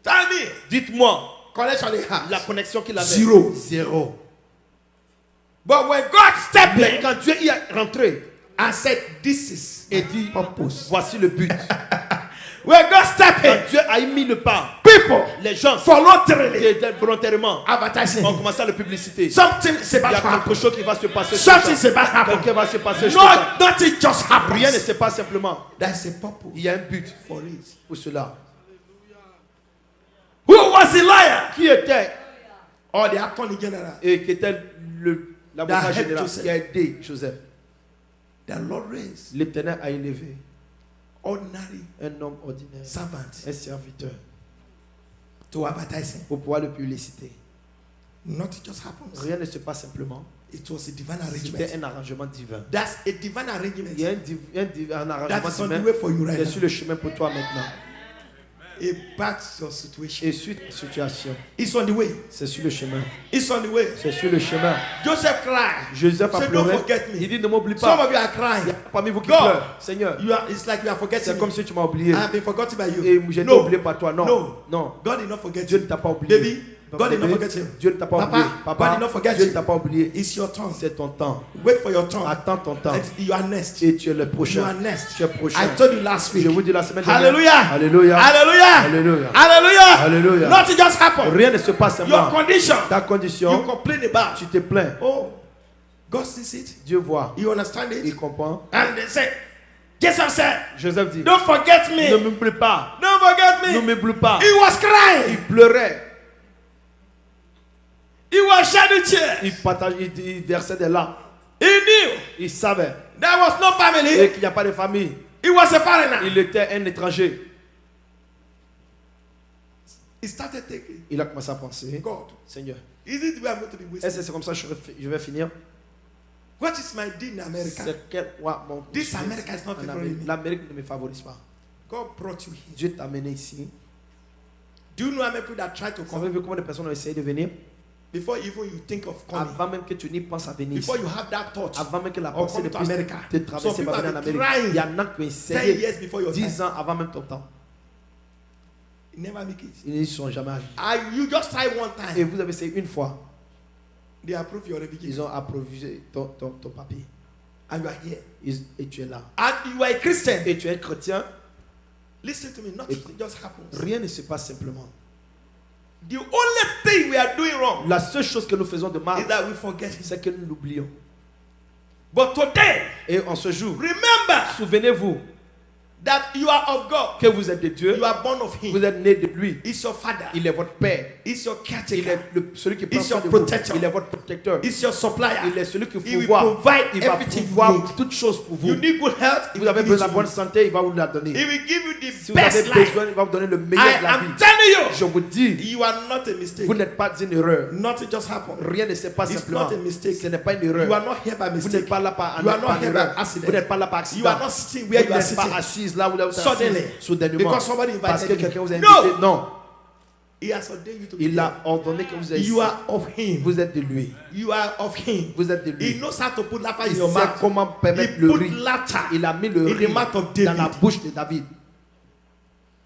Tell me. Dites-moi Connection he has. la connexion qu'il avait. Zero. But when God stepped Mais in quand Dieu y est rentré and said, this is et dit, purpose. voici le but. When God stepped Quand in, Dieu a mis le pas, people les gens qui voluntarily étaient volontairement advertising. ont commencé à le publiciter. Something is Il y about a to quelque happen. chose qui va se passer. Something is about to happen. Quelque va se passer. Nothing just Rien ne happens. se passe simplement. There's a purpose Il y a un but for it. pour cela. Who was the liar? Qui était Or the attorney general? et qui était l'avocat That helped général Joseph. qui a aidé Joseph. The Lord raised L'Éternel a élevé ordinary un homme ordinaire, servant un serviteur, to advertise him. pour pouvoir le publiciter. Nothing just happens. Rien ne se passe simplement. It was a divine C'était arrangement. un arrangement divin. That's a divine arrangement. Il y a un That arrangement is on divin the way for you qui right est now. sur le chemin pour toi maintenant. It backs your situation. Et suite la situation, It's on the way. c'est sur le chemin. It's on the way. C'est sur le chemin. Joseph cried. Joseph a Say, don't pleuré. forget me. Il dit ne m'oublie Some pas. of you are crying. Parmi vous qui God, pleurent, Seigneur, It's like you are forgetting c'est comme me. si tu m'as oublié. I have been forgotten by you. Et j'ai été No. oublié par toi. Non. No. Non. God did not forget Dieu you. ne t'a pas oublié. Baby, God did not Bébé, forget you. Dieu ne t'a pas Papa, oublié. God did not forget Dieu you. ne t'a pas oublié. It's your turn. C'est ton temps. Wait for your turn. Attends ton temps. You are next. Et tu es le You prochain. are next. Tu es prochain. I told you last week. Je vous dis la semaine dernière. Hallelujah. Alléluia. Hallelujah. Alléluia. Hallelujah. Alléluia. Nothing just happened. Rien ne se passe Your simplement. condition. Ta You condition, complain about. tu te plains. Oh, God sees it. Dieu voit. You understand Il it? comprend. And they say, Jesus said, Joseph dit, don't forget ne me. m'oublie pas. Don't forget Ne me. m'oublie pas. He was crying. Il pleurait. He was shedding tears. Il versait des larmes. He knew Il savait. there was no Et family. qu'il n'y a pas de famille. He was a foreigner. Il était un étranger. He started thinking, Il a commencé à penser, God, Seigneur, is it the way I'm going to be est-ce wasted? que c'est comme ça que je vais finir? What is my deal in America? C'est quel roi mon This je suis America is not en favoring Amérique. me. L'Amérique ne me favorise pas. God brought you here. Dieu t'a amené ici. Do you know how many people that try to Vous come savez combien de personnes ont essayé de venir? before even you think of coming? Avant même que tu n'y penses à venir ici. Before you have that thought Avant même que la of pensée coming ne to puisse America. te Some traverser people pour venir en have been Amérique. trying Il y en a qui ont 10 essayé years before your 10 time. ans avant même ton temps. Never make it. Ils n'y sont jamais arrivés. You just try one Et time. vous avez essayé une fois. They approve your Ils religion. ont approuvé ton papier. And you are here. Et tu es là. And you are a Christian. Et tu es chrétien. Listen to me. Nothing just happens. Rien ne se passe simplement. The only thing we are doing wrong La seule chose que nous faisons de mal, is that we forget Him. c'est que nous l'oublions. But today, Et en ce jour, remember souvenez-vous that you are of God. que vous êtes de Dieu. You are born of Vous Him. êtes né de lui. He's your father. Il est votre père. He's your Il caretaker. est celui qui prend He's soin your de vous. protector. Il est votre protecteur. He's your supplier. Il est celui qui He will pourvoit. provide Il va everything you pourvoir need. toutes choses pour vous. You need good health. He Vous will avez give besoin it de to bonne you. santé, il va vous la donner. He will give you the Si vous avez best life. besoin, il va vous donner le meilleur I de la vie. am telling Je vous dis, you, you are not a mistake. vous n'êtes pas une erreur. Nothing just happened. Rien ne se passe It's simplement. not a mistake. Ce n'est pas une You erreur. are not here by Vous mistake. n'êtes pas là par You are not here by erreur. accident. Vous n'êtes pas là par You accident. are not sitting where Vous you are n'êtes pas sitting. assise là où vous êtes Suddenly. assise, soudainement. Because somebody invited Parce que you. quelqu'un vous a No. invité. Non. He has ordained you to be Il here. a ordonné que vous ayez You are of Him. Vous êtes de lui. You are of Him. Vous êtes de He lui. knows how to put laughter in Il your sait mouth. comment He permettre le put riz. laughter Il a mis le in the riz mouth of dans la David, bouche de David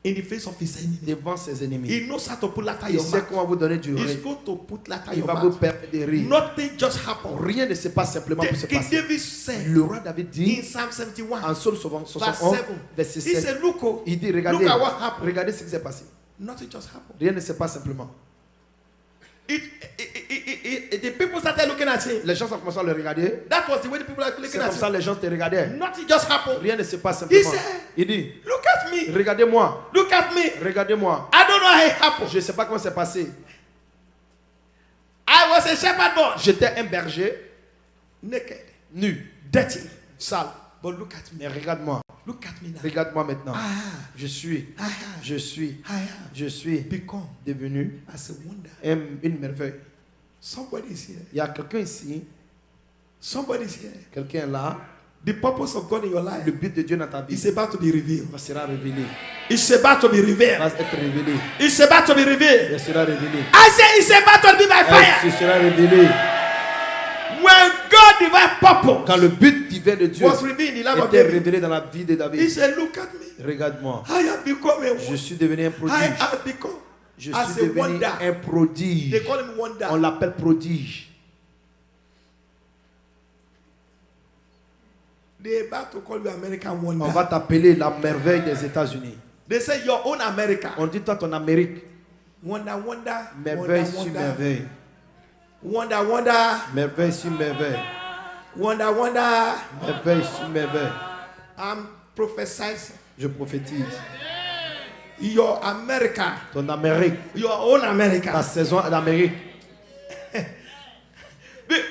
in the face of his enemy. devant ses ennemis. He knows how to put laughter in Il your sait mouth. comment vous donner du He's riz. going to put laughter in Il your va vous mouth. permettre de rire. Nothing just happened. Rien ne se passe simplement pour se King passer. David said Le roi David in dit Psalm 71, en Psaume verse 71, 7, verset he 7, said, look, oh, il dit look regardez, at what happened. regardez ce qui s'est passé. Nothing just happened. Rien ne se passe simplement. The people started looking at him. Les gens ont commencé à le regarder. That was the way the people are looking C'est at comme ça him. les gens te regardaient. Nothing just happened. Rien ne se passe simplement. said, Il dit Look at me. regardez-moi, Look at me. regardez-moi. I don't know how it happened. Je ne sais pas comment c'est passé. I was a shepherd boy. J'étais un berger Naked. nu, Dirty. sale. But look at me. Mais regarde-moi, Look at me now. regarde-moi maintenant. I Je suis have become devenu as a wonder. une merveille. Somebody is here. Il y a quelqu'un ici, Somebody is here. quelqu'un là. The purpose of God in your life Le but de Dieu dans ta vie is about to be revealed. sera révélé. It's about to be revealed. Va être révélé. It's about to be revealed. Il sera révélé. I say it's about to be by fire. Ce sera révélé. When God divine purpose Quand le but divin de Dieu was revealed in the life of était David, révélé dans la vie de he David, said, look at me. regarde-moi. I have become a Je suis devenu un I prodige. have become Je as suis a devenu wonder. un prodige. They call him wonder. On l'appelle prodige. They're about to call you American wonder. On va t'appeler la merveille des États-Unis. They say your own America. On dit toi ton Amérique. Wonder, wonder, Merveille wonder, sur wonder. merveille. Wonder, wonder, Merveille sur merveille. wonder, wonder. Merveille sur merveille. I'm prophesying. Je prophétise. Your America. Ton Amérique. Your own Ta America. saison d'Amérique.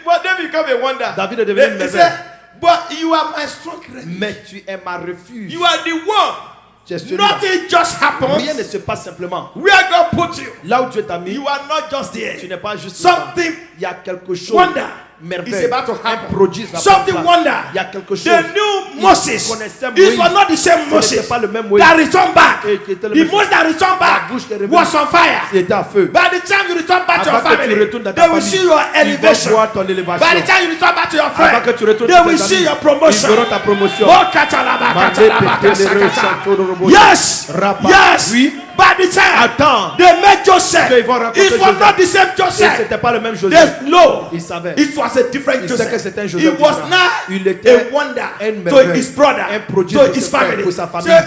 But then you become a wonder. David est devenu une He merveille. said, but you are my strong refuge. Mais tu es ma refuge. You are the one. Tu es celui-là. Nothing just Rien ne happens. se passe simplement. Where God put you. Là où Dieu t'a mis, You are not just there. tu n'es pas juste là. Something Il y a quelque chose. wonder Merveille. is about to Un happen. prodige va Something prendre place. wonder. Il y a quelque chose. The new Moses. connaissait It Moïse. was not the same Ce Moses n'était pas le même Moïse. that returned back. Et qui était le The même Moses that returned La back bouche qui est revenue. was on fire. Il était à feu. By the time you return back to your Avant que tu family, retournes dans ta they will famille, see your ils vont elevation. voir ton By the élévation. time you return back to your Avant que friend, tu retournes they dans will tes see amis, your ils promotion. verront ta promotion. Oh, katalaba, katalaba, kasakata. Yes, Rapa. yes. Oui. By the time Attends. they met Joseph, Qu'ils vont rencontrer it was Joseph. not the same Et Joseph. c'était pas le même Joseph. There's no. Il savait. It was a different Il sait que Joseph. c'était un Joseph It was différent. not Il était a wonder un to merveille, his brother, un prodige to pour his ses frères, family. pour sa famille. Say,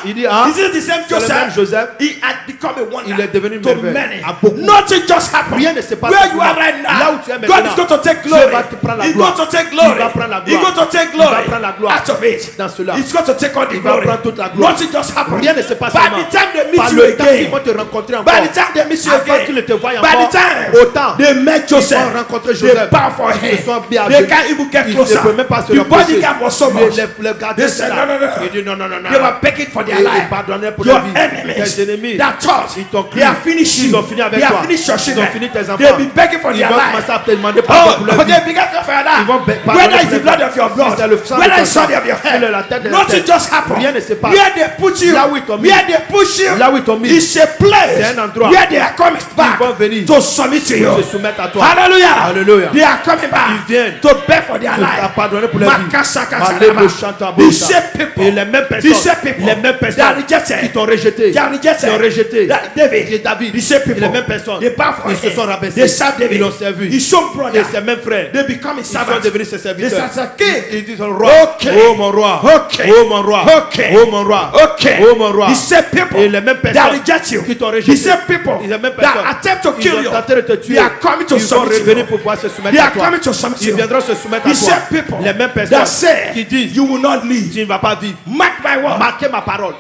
Il dit, ah, is it the same c'est le même Joseph? Joseph. He had become a wonder Il est devenu une to merveille many. à beaucoup. Nothing just happened. Rien ne se passe Where you are simplement. right now, Là où tu es God maintenant, is going to take Dieu glory. va te prendre la He's gloire. going to take Il glory. va prendre la He's gloire. going to take Il va glory prendre la gloire. out of it. Dans cela. He's going to take all the Il va glory. prendre toute la gloire. Nothing just happened. Rien ne se passe By seulement. the time they Par meet you le temps qu'ils again, vont te rencontrer encore. by the time they meet you Avant qu'ils ne te again, voient by encore. the time Autant. they met Joseph, Ils vont rencontrer they Joseph. bow for Ils him. se sont bien They avec. can't even get Ils ne closer. peuvent même pas se The rapprocher. bodyguard was so much. Le gardien They était said, là. no, no, no. Il dit non, non, non, non. They were begging for their Et life. ils pardonnaient pour Your leur vie. enemies Tes ennemis. that thought Ils t'ont they have finished Ils you. ont fini avec They toi. have finished your Ils ont children. fini tes enfants. They've been begging for Ils their vont life. commencer à te demander pardon pour leur vie. they began to for Ils vont that. pardonner Whether it's pour the leur blood of your vie. blood, Si c'est le sang de whether ton it's the sang, blood of your si c'est la head, tête de nothing la tête. just happened. Rien ne se passe. Where they put you, Là où ils t'ont mis. where they push you, Là où ils t'ont mis. It's a place C'est un endroit. where they are coming back vont venir to submit to you. se soumettre à toi. Hallelujah. Alléluia. They are coming back Ils viennent to beg for their te life. pardonner pour leur vie. Makasakasaraba. Malebo chanta The bosa. same people. Et les mêmes The personnes. same people. Les mêmes They are personnes rejected. qui t'ont rejeté. They are rejected. Qui ont rejeté. David. Et David. The same Et people. les mêmes personnes. They bow for Ils se him. sont rabaissés. They serve David. Ils l'ont servi. His own brother. Et ses mêmes frères. They become his Ils sont servants. devenus ses They serviteurs. start king. Ils disent au roi. Ok. Oh mon roi. Ok. Oh mon roi. Ok. Oh mon roi. Ok. Oh mon roi. The same people Et les mêmes that personnes reject you. qui t'ont The rejeté. same people Les mêmes that personnes. attempt to Ils kill ont you. tenté de te tuer. They are coming to Ils vont submit to revenir you. pour pouvoir se They soumettre à are toi. coming to submit to Ils you. viendront se soumettre The à toi. same people Les mêmes that personnes say qui disent you will not leave. tu ne vas pas vivre. Mark my word. Marquez ma parole.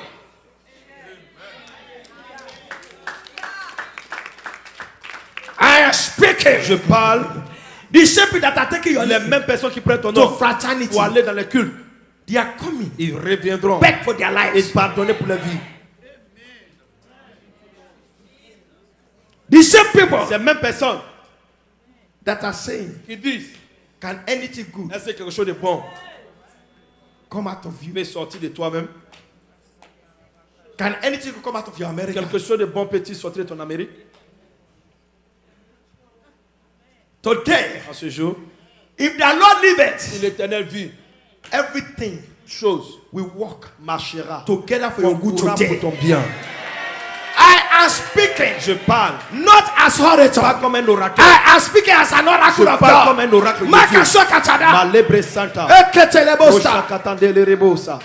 I am speaking. Je parle. The same people that are taking your Les name mêmes personnes qui prennent ton to nom fraternity. pour aller dans les cultes, They are coming. ils reviendront Beg for their et lives. pardonner pour leur vie. The same people Ces mêmes personnes that are saying, qui disent can anything good est-ce que quelque chose de bon come out of you? peut sortir de toi-même? Can anything good come out of your America? Quelque chose de bon peut-il sortir de ton Amérique? Today, En ce jour, if the Lord liveth, si l'Éternel vit, everything chose will work marchera together for your good concourra today. pour ton bien. I am speaking Je parle not as orator. pas comme un oracle. I am speaking as an Je oracle of parle comme God. un oracle de Dieu. Makasokachada. Malebre Santa. Eketelebosa. Oshakatandele Rebosa.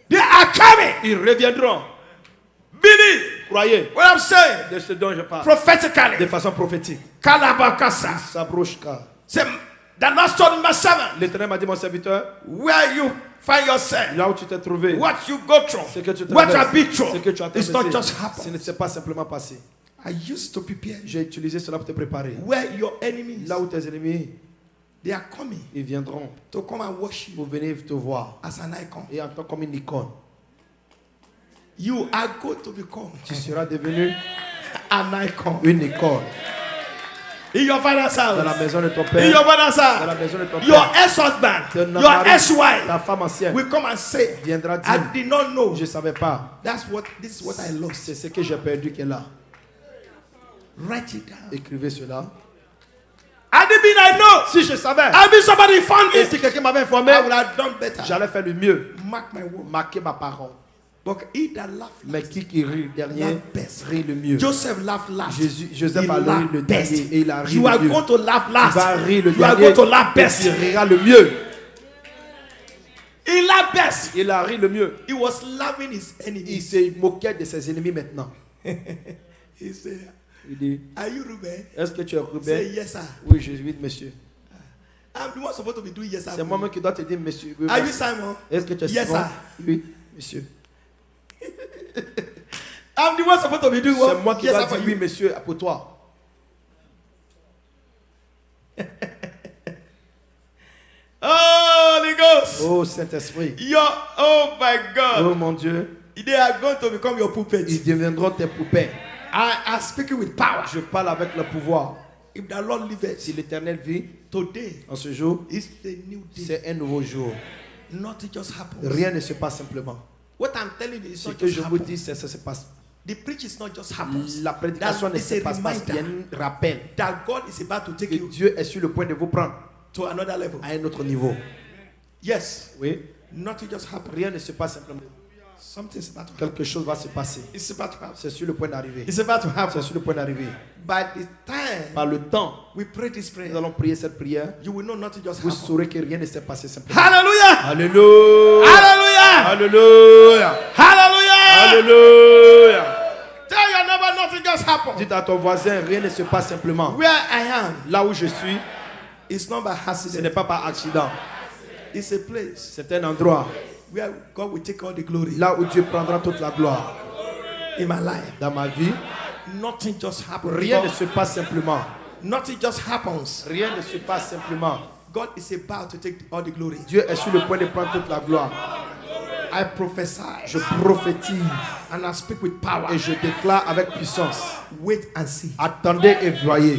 They are coming. Ils reviendront. Believe Croyez what I'm saying de ce dont je parle. De prophetically. façon prophétique. Kalabakasa. Sabroshka. Say, the Lord told my servant, L'Éternel m'a dit, mon serviteur, where you find yourself, là où tu t'es trouvé, what you go through, ce que tu what you traverses, have been through, ce que tu as it's not traversé, just ce happened. ne s'est pas simplement passé. I used to prepare you. J'ai utilisé cela pour te préparer. Where your enemies, Là où tes ennemis, they are coming ils viendront to come and worship pour you venir te voir. as an icon. Et en tant comme une icône, You are going to become tu seras devenu an icon. une icône. In your father's Dans la house. maison de ton In père, your father's dans la house. maison de ton Your père, ex-husband, ton your mari, ex-wife ta femme ancienne will come and say, viendra I dire, did not know. je ne savais pas. This is what I lost. C'est ce que j'ai perdu qui est là. Write it down. Écrivez cela. I didn't mean I know. Si je savais, I mean somebody found et me. si quelqu'un m'avait informé, I would have done better. j'allais faire le mieux. Mark my word. Marquer ma parole. But he that laughed Mais last, qui rit dernier, laugh best. rit le mieux. Joseph laughed last. Joseph He a ri laughed le best. dernier et il a ri You le are mieux. going to laugh Tu last. vas rire le You are dernier going to laugh et best. tu riras le mieux. He laughed best. Il a ri le mieux. He was loving his Il enemies. se moquait de ses ennemis maintenant. He said, Il dit, are you Ruben? est-ce que tu es Say Ruben? yes, sir. Oui, je suis monsieur. I'm the one supposed to be doing yes, sir. C'est moi-même qui dois te dire monsieur. Oui, Are you monsieur. Simon? Est-ce que tu es Yes, Simon? sir. Oui, monsieur. I'm the one supposed to be doing C'est what? moi qui Yes, dois sir, for dire oui, you. monsieur, pour toi. Holy Ghost. Oh, Saint-Esprit. Oh my Oh, God. mon Dieu. They are going to become your puppets. Ils deviendront tes poupées. I am speaking with power. Je parle avec le pouvoir. If the Lord liveth, Si l'Éternel vit, today en ce jour, is the new day. c'est un nouveau jour. Nothing just happens. Rien ne se passe simplement. What I'm telling you is Ce not que just je vous happen. dis, c'est ça se passe. The preach is not just happens. La prédication That ne is se a passe pas. Il y a reminder un rappel that God is about to take que you Dieu est sur le point de vous prendre to another level. à un autre niveau. Yes, Oui, nothing just happens. rien ne se passe simplement. Something's about to happen. Quelque chose va se passer. It's about to happen. C'est sur le point d'arriver. It's about to C'est happen. sur le point d'arriver. By the time Par le temps, we pray this nous prayer, allons prier cette prière. you will know nothing just Vous happened. saurez que rien ne s'est passé simplement. Hallelujah! Alléluia! Hallelujah! Alléluia! Hallelujah! Alléluia! Tell your neighbor nothing just happened. Dites à ton voisin, rien ne se passe simplement. Where I am, Là où je suis, it's not by ce accident. n'est pas par accident. It's a place C'est un endroit where God will take all the glory là où Dieu prendra toute la gloire. in my life. Dans ma vie, Nothing just happens. rien ne se passe simplement. Nothing just happens. Rien ne se passe simplement. God is about to take all the glory. Dieu est sur le point de prendre toute la gloire. I prophesy Je prophétise and I speak with power. et je déclare avec puissance. Wait and see. Attendez et voyez.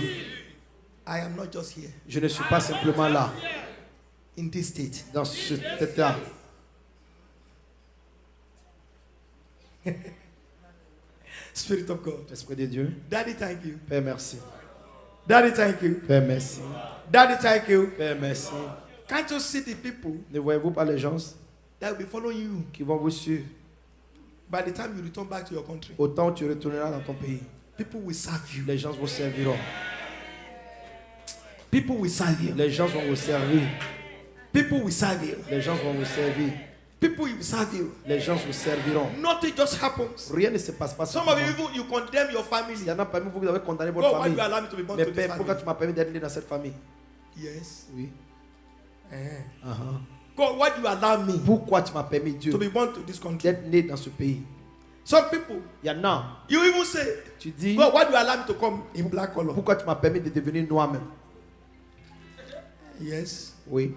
I am not just here Je ne suis pas simplement là, in this state. dans cet état. Spirit of God. Esprit de Dieu. Daddy, thank you. Père, merci. Daddy, thank you. Père, merci. Daddy, thank you. Père, merci. Can't you see the people Ne voyez-vous pas les gens that will be following you qui vont vous suivre? by the time you return back to your country? Autant tu retourneras dans ton pays, People will serve you. les gens vous serviront. People will serve you. Les gens vont vous servir. People will serve you. Les gens vont vous servir. People will serve you. Les gens vous serviront. Nothing just happens. Rien ne se passe pas Some of simplement. you, you condemn your Il family. y en a parmi vous, vous avez condamné votre God, why famille. do you allow me to be born Mais to this Père, pourquoi family? tu m'as permis d'être né dans cette famille? Yes. Oui. Uh-huh. God, why do you allow me Pourquoi tu m'as permis, Dieu, to be born to this country? d'être né dans ce pays? Some people, Il y en a, you even say, tu dis, God, why do you allow me to come in black color? pourquoi tu m'as permis de devenir noir même? Yes. Oui.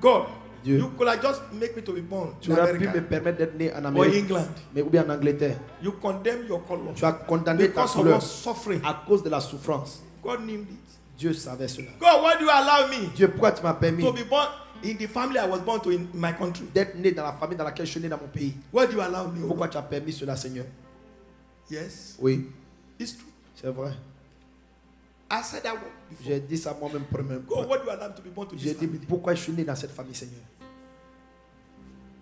God, Dieu. you could have just make me to be born Tu in aurais pu me America permettre d'être né en or Amérique, England. mais ou bien en Angleterre. You condemn your color Tu as condamné ta because of couleur your suffering. à cause de la souffrance. God knew this. Dieu savait cela. God, why do you allow me Dieu, pourquoi tu m'as permis to be born in the family I was born to in my country? d'être né dans la famille dans laquelle je suis né dans mon pays? Why do you allow me? Oh Pourquoi God? tu as permis cela, Seigneur? Yes, Oui, it's true. c'est vrai. I said that one before. J'ai dit ça moi-même premièrement. God, why do you allow me to be born to J'ai this dit family? pourquoi je suis né dans cette famille, Seigneur.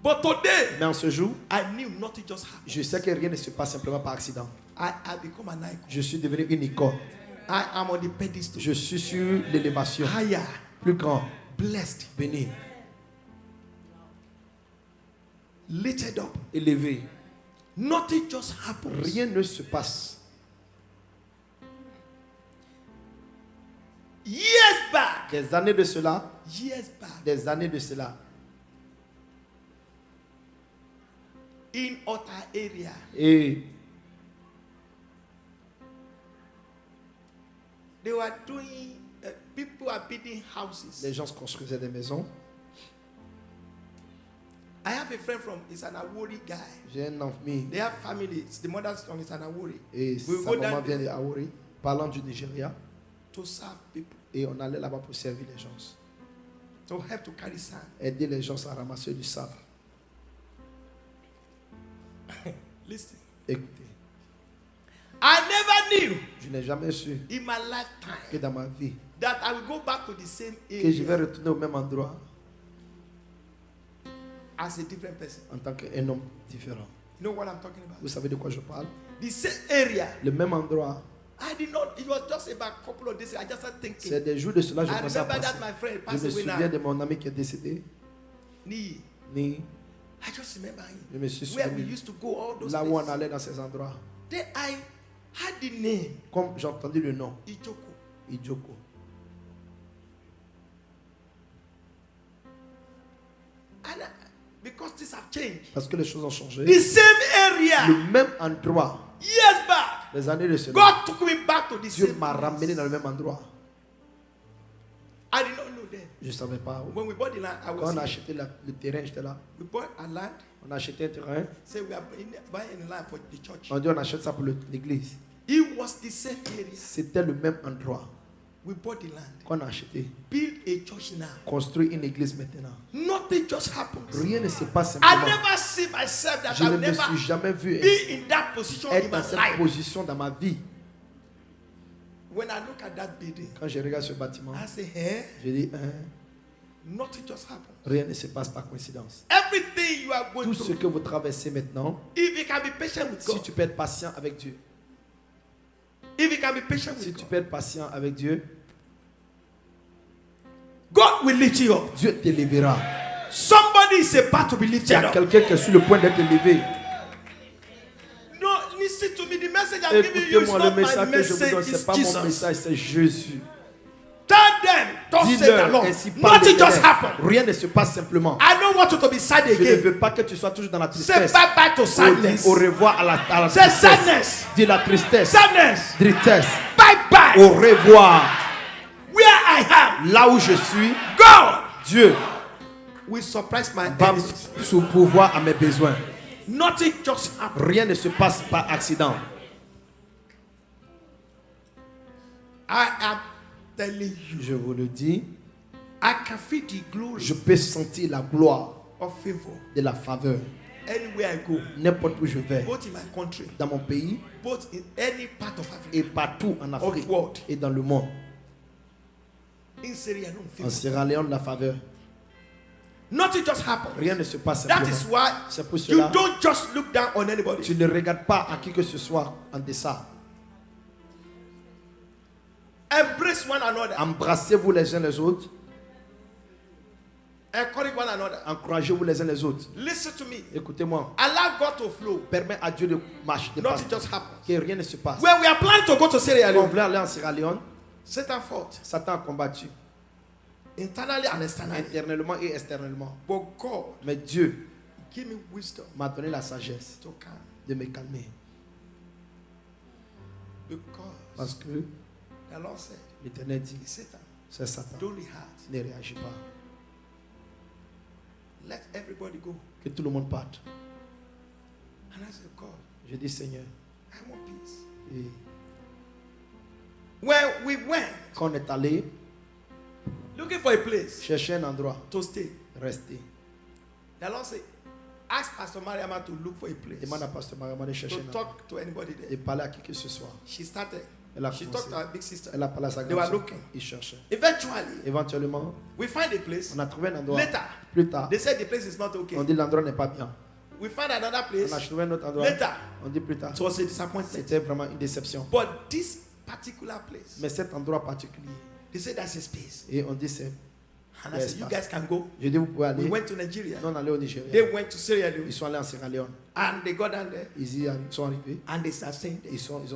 But today, Mais en ce jour, I knew nothing just happened. je sais que rien ne se passe simplement par accident. I become an icon. Je suis devenu une icône. I am on the pedestal. Je suis sur l'élévation. Higher, Plus grand, blessed, béni, lifted up. élevé. Nothing just happens. Rien ne se passe. Years back, Des années de cela, years back, des années de cela, in other area, et they were doing. People are building houses. les gens se construisaient des maisons. I have a friend from Isanawori guy. J'ai un ami They have families. The mother's from Isanawori. et We sa go maman down vient de Awori, parlant du Nigeria, to serve people, et on allait là-bas pour servir les gens, to help to carry sand. aider les gens à ramasser du sable. Listen, Écoutez, I never knew je n'ai jamais su in my lifetime que dans ma vie, that I will go back to the same que je vais area retourner au même endroit as a different person. en tant qu'un homme différent. You know what I'm talking about? Vous savez de quoi je parle? The same area. Le même endroit. I did not. It was just about a couple of days. I just started thinking. C'est des jours de cela que je I commençais à remember penser. that my friend Je passed me away souviens now. de mon ami qui est décédé. Ni. Ni, I just remember him. je me suis Where we souvenu used to go all those là où on places. allait dans ces endroits. Then I had the name Comme j'ai entendu le nom, Ijoko. Ijoko. And because things have changed. Parce que les choses ont changé. The same area. Le même endroit, Years back. les années de cela, God took me back to the Dieu same m'a place. ramené dans le même endroit. I did not know then. Je ne savais pas où. When we bought the land, I Quand was on a here. acheté le terrain, j'étais là. We bought a land. On a acheté un terrain. Say we are buying a land for the church. On dit on achète ça pour l'église. It was the same area. C'était le même endroit We bought the land. qu'on a acheté. Build a church now. Construit une église maintenant. Nothing just happens. Rien ne se passe I simplement. never see myself that Je I ne will me never suis jamais vu be in that position in être my dans cette life. position dans ma vie. When I look at that building, Quand je regarde ce bâtiment, I say, hey, je dis, nothing just happened. rien ne se passe par coïncidence. Everything you are going Tout ce through, que vous traversez maintenant, if you can be patient with si God, tu peux être patient avec Dieu, if you can be patient si with tu God, peux être patient avec Dieu, God will lift you up. Dieu t'élèvera. Somebody is about to be Il y lifted a up. quelqu'un qui est sur le point d'être élevé. No, listen to me. The message I'm giving you is Écoutez-moi, not le my message que je vous message, donne, ce n'est it's pas mon Jesus. message, c'est Jésus. Tell them, don't say the Dis-leur, Lord. ainsi parle Nothing just l'Éternel. happened. Rien ne se passe simplement. I don't want you to be sad Je ne again. veux pas que tu sois toujours dans la Say tristesse. bye bye to sadness. Au revoir à la Say tristesse. sadness. Dis la tristesse. Sadness. Tristesse. Bye bye. Au revoir. Where I am, Là où je suis, God Dieu will surprise my va enemies. sous pouvoir à mes besoins. Nothing just happened. Rien ne se passe par accident. I am telling you, Je vous le dis, I can feel the glory je peux sentir la gloire of favor. de la faveur. Anywhere I go, n'importe où je vais, both in my country, dans mon pays both in any part of et Africa, partout en Afrique Of what? et dans le monde. in Syria, no En favor. Sierra Leone, la faveur. Nothing just happens. Rien ne se passe That simplement. is why C'est pour you cela don't just look down on tu anybody. ne regardes pas à qui que ce soit en deçà. Embrace one another. Embrassez-vous les uns les autres. Encourage one another. Encouragez-vous les uns les autres. Listen to me. Écoutez-moi. Allow God to flow. Permets à Dieu de marcher, de passer. Nothing just happens. Que rien ne se passe. When we are planning to go to Syria, Quand on voulait aller en Sierra Leone, Satan fought Satan a combattu internally and externally. internellement et externellement. But God, Mais Dieu give me wisdom m'a donné la sagesse to calm. de me calmer. Parce Because que the Lord said, l'Éternel dit, Satan, c'est Satan. don't react. Ne réagis pas. Let everybody go. Que tout le monde parte. And I said, God, Je dis, Seigneur, I want peace. et When we went quand on est allé looking for a place chercher un endroit, to stay, rester. the Lord said, ask Pastor Mariama to look for a place Demande à Pasteur Mariama de chercher to un endroit talk to anybody et there. parler à qui que ce soit. She started. Elle a She commencé. talked to her big sister. Elle a parlé à sa They grande were sœur. looking. Il cherchait. Eventually, Éventuellement, we find a place. on a trouvé un endroit. Later, Plus tard, they said the place is not okay. on dit l'endroit n'est pas bien. We find another On a place. trouvé un autre endroit. Later, On dit plus tard. it was a disappointment. C'était vraiment une déception. But this particular place, Mais cet endroit particulier, they said that's a space. et on dit c'est. And I said, you guys can go. Je dis vous pouvez aller. We went to Nigeria. Non, on allait au Nigeria. They went to Syria Ils sont allés en Sierra Leone. and they got down there Ils sont arrivés. and they started saying this. Ils ont vu.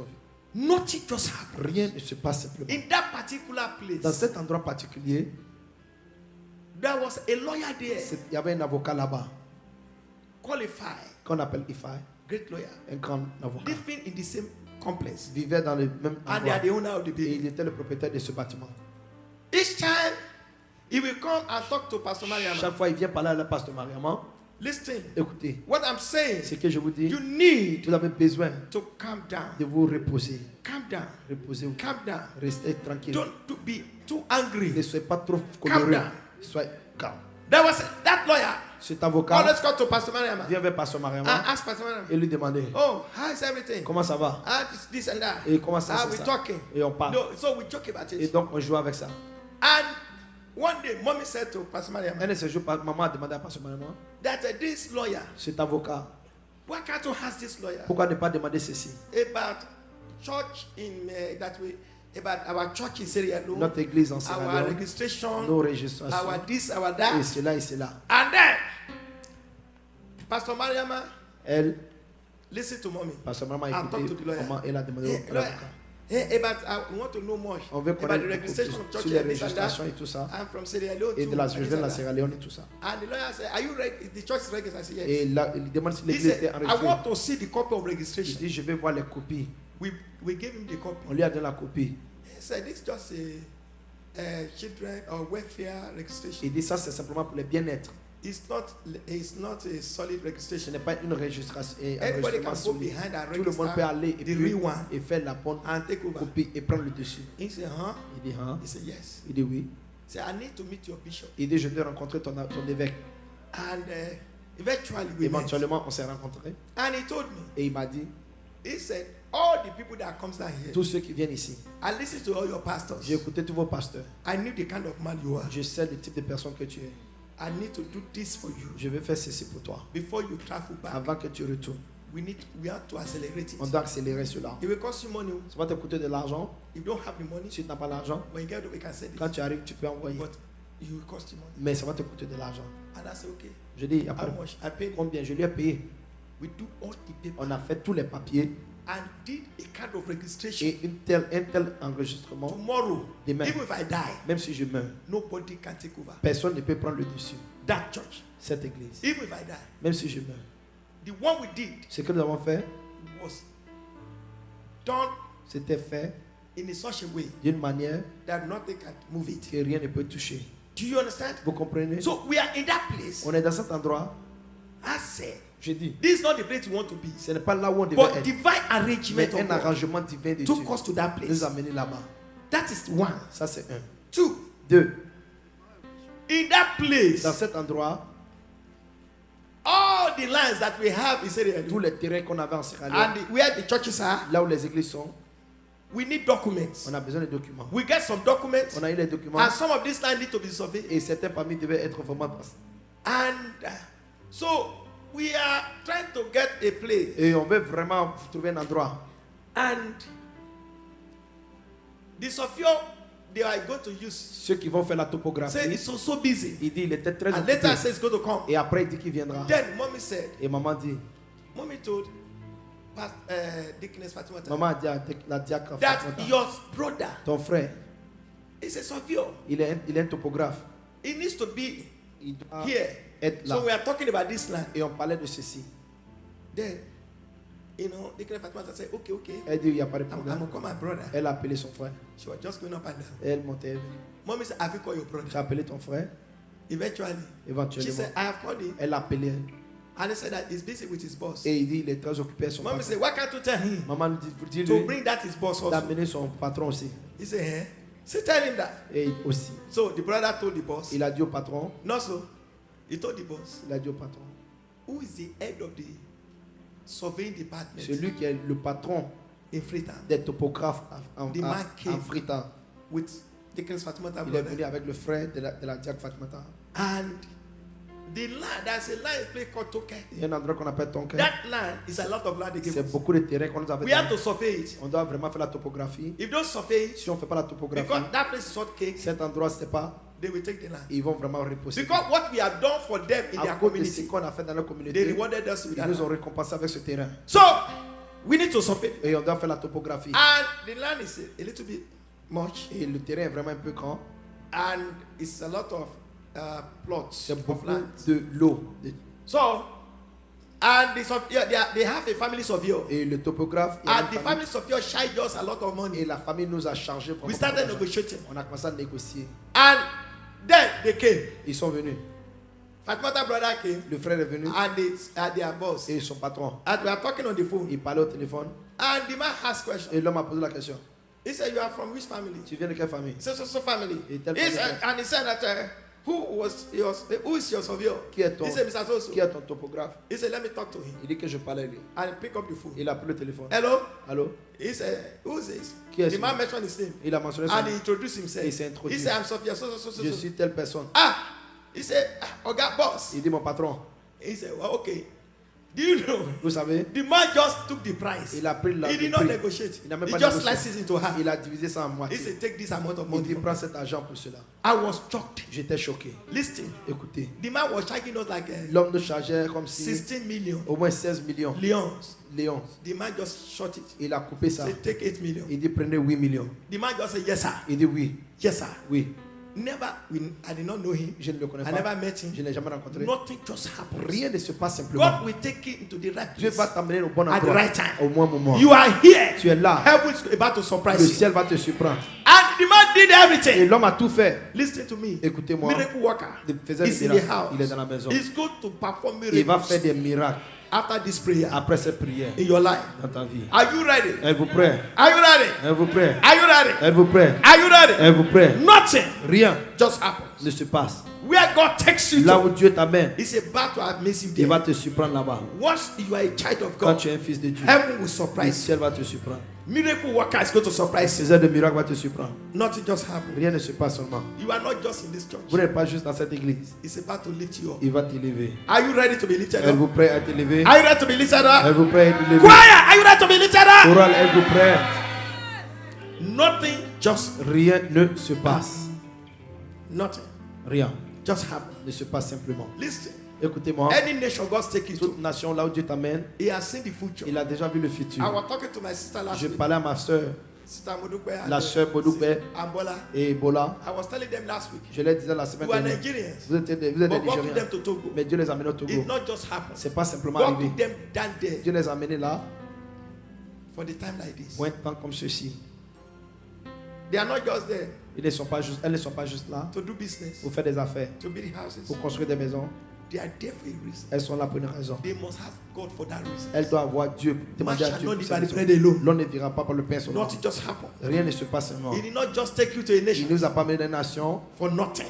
Nothing just happened. Rien ne se passe simplement. In that particular Dans place, cet endroit particulier, there was a lawyer there, il y avait un avocat là-bas qualified, qu'on appelle Ifai, great lawyer, un grand avocat. living in the same complex. Il vivait dans le même And they are endroit. the owner of the Et building. il était le propriétaire de ce bâtiment. Each time he will come and talk to Pastor Mariam. Chaque fois, il vient parler à la pasteur Mariama. Listen, Écoutez, what I'm saying, ce que je vous dis, you need vous avez besoin to calm down. de vous reposer. Calm down. Reposez-vous. Calm down. Restez tranquille. Don't be too angry. Ne soyez pas trop Calm coloré. down. Soyez calme. There was that lawyer. Cet avocat Always go to Pastor Mariam vient vers pasteur and Mariama ask Pastor Mariam, et lui demandait oh, how is everything? comment ça va Ah, this and that. et comment ça Ah, c'est we're ça. talking. Et on parle. No, so we joke about Et it. donc on joue avec ça. And one day, mommy said to Pastor Mariam Un de ces jours, maman a demandé à pasteur Mariama, that this lawyer, cet avocat, why can't you ask this lawyer pourquoi ne pas demander ceci? about church in that way, about our church in Syria, Notre église en Sierra our Leone, registration, nos registrations, our this, our et that. cela et cela. And then, Pastor Mariama, Elle, listen to mommy. pasteur Mariama And a talk to écouté the lawyer. comment elle a demandé Hey, à lawyer, l'avocat. hey, about, we want to know more On veut about the connaître beaucoup registration of plus church sur les and this and registrations that. et tout ça. I'm from Syria Leone Et too, de la and this région de and la that. Sierra Leone et tout ça. And the lawyer said, are you ready? The church is registered. I said, yes. Et là, il demande si He l'église said, était I enregistrée. want to see the copy of Il registration. dit, je vais voir les copies. We gave him the copy. On lui a donné la copie. He said, this is just a children or welfare registration. Il dit, ça c'est simplement pour le bien-être. It's not a solid Ce registration. n'est pas une registration. Everybody can go solide. behind and Tout le monde peut aller register the real one et faire la bonne and take over. copie et prendre le dessus. He said, huh? Il dit, hein? He said, yes. Il dit, oui. He said, I need to meet your bishop. Il dit, je dois rencontrer ton évêque. And eventually we met. Éventuellement, on s'est rencontrés. And he told me, Et il m'a dit, he said, all the people that comes down here, tous ceux qui viennent ici, I listen to all your pastors. j'ai écouté tous vos pasteurs. I knew the kind of man you are. Je sais le type de personne que tu es. I need to do this for you. Je vais faire ceci pour toi. Before you travel back, Avant que tu retournes, we have to accelerate on it. doit accélérer cela. It will cost you money. Ça va te coûter de l'argent. If you don't have the money, Si tu n'as pas l'argent, when you get it, we can send quand it. tu arrives, tu peux envoyer. But it will cost you money. Mais ça va te coûter de l'argent. And I said, okay. Je dis, après, How much? I paid. combien? Je lui ai payé. We do all the paper On a fait tous les papiers and did a kind of registration. et un tel enregistrement. Tomorrow, Demain, even if I die, même si je meurs, nobody can take over personne ne peut prendre le dessus. that church. Cette église, Even if I die, même si je meurs. the one we did Ce que nous avons fait, was done c'était fait in a such a way d'une manière that nothing can move it. que rien ne peut toucher. Do you understand? Vous comprenez? So we are in that place. On est dans cet endroit. I said, Je dis, this is not the place you want to be. ce n'est pas là où on devait But être. divine Mais arrangement un of God arrangement divin de Dieu took us to that nous place. a amenés là-bas. That is one. Ça, c'est un. Two. Deux, In that dans place, cet endroit, all all the lands that we have in Sierra tous Leone, les terrains qu'on avait en Sierra Leone, and where the churches are, là où les églises sont, we need documents. on a besoin de documents. We get some documents, On a eu les documents and some of these lands need to be surveyed. et certains parmi devaient être vraiment passés. And so we are trying to get a place. Et on veut vraiment trouver un endroit. And the Sophia they are going to use Ceux qui vont faire la say topographie, it's so busy. il dit il était très And later occupé. says it's going to come. Et après il dit qu'il viendra. Then mommy said, Et maman dit, mommy told Deaconess Fatima maman a dit à la diacre that Fatimata, your brother ton frère, is a Sophia. il est un topographe. It needs to be Il doit here. être là. So we are talking about this land. Et on parlait de ceci. Then, Deaconess Fatima said, okay. Elle dit, il n'y a pas de I'm problème. going to call my brother. Elle a appelé son frère. She was just going up and down. Elle montait. Mommy said, have you called your Tu as brother? appelé ton frère. Eventually, she Éventuellement. said, I have called him. Elle a appelé. And he said that he's busy with his boss. Et il dit, il est très occupé avec son Mommy patron. said, why can't you tell him Maman nous dit, to dis-lui bring that his boss also? d'amener son patron aussi. He said, eh? So tell him that. Et aussi. So the brother told the boss. Il a dit au patron. No, so he told the boss, Il a dit au patron. who is the head of the surveying department C'est lui qui est le patron in Freetown des topographes en The man came. Freetown. with Deaconess Fatimata Il est venu brother. avec le frère de la diacre Fatimata. And the land, there's a land place called Toke. Il y a un endroit qu'on appelle Tonkin. That land is a lot of land they give C'est us. beaucoup de terrains qu'on nous avait We have donné. to survey it. On doit vraiment faire la topographie. If don't survey it, Si on ne fait pas la topographie, because that place is hot cake, cet endroit, c'est pas, they will take the land. ils vont vraiment reposer. Because what we have done for them in À their cause de ce community, qu'on a fait dans leur they communauté, rewarded us with ils that nous ont land. récompensé avec ce terrain. So we need to survey. Et on doit faire la topographie. And the land is a little bit much, Et le terrain est vraiment un peu grand. and it's a lot of plots C'est of beaucoup land. de l'eau. So, and they have a family surveyor. Et le topographe, il y a And une the famille. family surveyor charged us a lot of Et money. la famille nous a chargé. We started negotiating. On a commencé à négocier. And then they came. Ils sont venus. Fatimata brother came, Le frère est venu and their boss. et son patron. And we are talking on the phone. Il parlait au téléphone And the man asked question. et l'homme a posé la question. He said, "You are from which family?" Tu viens de quelle famille? He said, "So family." Et telle He famille. said, and he said that who is your surveyor? Qui est ton, He said, "Mr. So." qui est ton topographe? He said, "Let me talk to him." Il dit que je parlais à lui. And he pick up the phone. Il a pris le téléphone. Hello. Allô? He said, "Who is this?" Qui est The ce man nom? mentioned his name. Il a mentionné son And he nom. introduced himself. Il s'est introduit. He said, "I'm Sophia." So. Je suis telle personne. Ah. He said, "Oga boss." Il dit mon patron. He said, "Well, okay. Do you know?" Vous savez, The man just took the price. il a pris He did le not prix. negotiate. Il n'a même He pas just négocié. sliced it into half. Il a divisé ça en He moitié. said, "Take this amount of Il money." dit prends cet argent pour cela. I was shocked. J'étais choqué. Listen, Écoutez, the man was charging us like l'homme nous chargeait comme si 16 million au moins 16 millions. leons. Léon, The man just shot it. il a coupé ça. Say, take 8 million. Il dit prenez 8 millions. The man just said, "Yes, sir. Il dit oui, Yes, sir." oui. Never, I did not know him. Je ne le connais I pas. never met him. Je ne l'ai jamais rencontré. Nothing just happened. Rien ne se passe simplement. God will take you into the right Dieu va place. t'amener au bon At the endroit. right time. Au bon moment. You are here. Tu es là. Heaven is about to Le surprise you. ciel va te surprendre. And the man did Et everything. l'homme a tout fait. Listen to me. Écoutez-moi. Miracle worker. Il faisait He's des in the miracles. house. Il est dans la maison. He's going to perform Il va miracles faire des miracles after this prayer après cette prière in your life. dans ta vie. Are you ready? Êtes-vous prêt? Are you ready? Êtes-vous prêt? Are you ready? Êtes-vous prêt? Are you ready? Êtes-vous prêt? Nothing Rien just happens. ne se passe. Where God takes you Là to, où Dieu t'amène, He's about to amaze you il va there. te surprendre là-bas. Once you are a child of Quand God, tu es un fils de Dieu, heaven will le surprise you. ciel va te surprendre. Miracle worker is going to surprise you. Faiseur de miracles va te surprendre. Nothing just happens. Rien ne se passe seulement. You are not just in this church. Vous n'êtes pas juste dans cette église. It's about to lift you up. Il va t'élever. Are you ready to be lifted up? Êtes-vous prêt à t'élever? Are you ready to be lifted up? Êtes-vous prêt à être élevé? Choir, are you ready to be lifted up? Chorale, êtes-vous prêt? Nothing just Rien ne se passe. nothing Rien just happens. ne se passe simplement. Listen, Écoutez-moi. any nation God's taking Toute to, nation là où Dieu t'amène, He has seen the future. il a déjà vu le I futur. was talking to my sister last Je week. parlais à ma soeur Sister Modupe and La sœur Modupe. Ambola. et Ebola. I was telling them last week. Je leur disais la semaine You are dernière. Nigerians. Vous êtes des But God took Nigériens. them to Togo. Mais Dieu les a amenés au Togo. It not just happened. C'est pas simplement God arrivé. took them down there Dieu les a amenés là for the time like this. pour un temps comme ceci. They are not just there Elles ne sont pas juste là to do business, pour faire des affaires, to build houses. pour construire des maisons. They are there for a reason. Elles sont là pour une raison. They must have God for that reason. Elles doivent avoir Dieu, demander à shall Dieu. not pour live cette by the raison. bread alone. L'on ne vivra pas par le pain seulement. Nothing just happened. Rien ne se passe seulement. He did not just take you to a Il nation nous a pas amené des nations for nothing.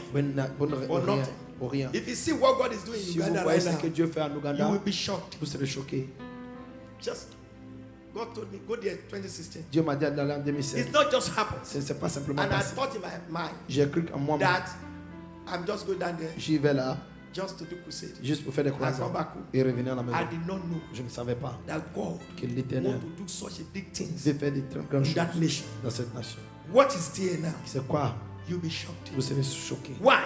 pour For rien. nothing. pour rien. If you see what God is doing in Si vous Uganda voyez right ce now, que Dieu fait en you Ouganda, will be shocked. vous serez choqués. Just God told me, go there 2016. Dieu m'a dit d'aller en 2016. It's not just happened. C'est pas simplement And I passé. thought in my mind J'ai cru en moi that I'm just going down there j'y vais là, just to do crusade. juste pour faire des I croisades come back home. et revenir à la I maison. did not know Je ne savais pas that God que l'Éternel want to do such a big things devait faire des très grandes in that choses nation. dans cette nation. What is there now? C'est quoi? You'll be shocked. Vous serez choqués. Why?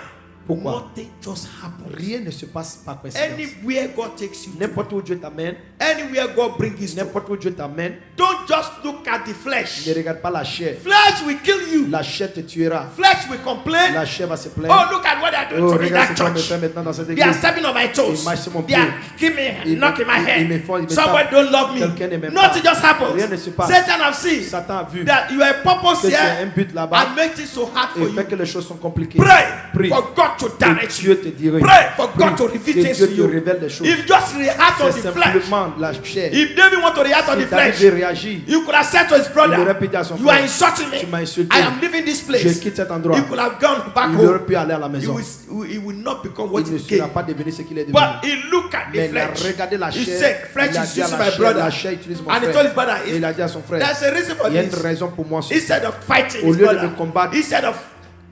Pourquoi? Nothing just happens. Rien ne se passe par coïncidence. Anywhere God takes you to, N'importe où Dieu t'amène, anywhere God brings you to, n'importe où Dieu t'amène, don't just look at the flesh. ne regarde pas la chair. Flesh will kill you. La chair te tuera. Flesh will complain. La chair va se Oh, plaindre. look at what they are doing Oh, to me in regarde ce that qu'on me church. fait maintenant dans cette They are église. stepping on my toes. Ils marchent sur mon They are pied. giving me, knocking my ils me head. font- ils me Somebody tapent. don't love me. Quelqu'un ne m'aime Nothing pas. just happens. Rien ne se passe. Satan have seen Satan a vu that you are a purpose que tu as un here but là-bas and make it so hard for et fait que you. les choses sont compliquées. Pray Prie. for God to Que direct Dieu you. te dirige. Pray for Prie. God to reveal Que things Dieu to te you. révèle des choses. If just react on C'est the flesh, simplement la chair. if David want to react on the Si David flesh, réagit, you could have said to his il aurait brother, pu dire à son you are frère, insulting me. tu m'as insulté. I am leaving this Je place. quitte cet endroit. He could have gone back Il aurait home. pu aller à la He maison. will not become what Il ne he sera became. pas devenu ce qu'il est devenu. But he looked at Mais the il a flesh. regardé la He chair. said, flesh Il a is dit à using la my chair, brother. la chair utilise mon And he frère. told his brother, Et il a dit à son frère, there's a reason for il y a une this. raison pour moi. Instead of fighting Au his lieu de brother, me combattre, instead of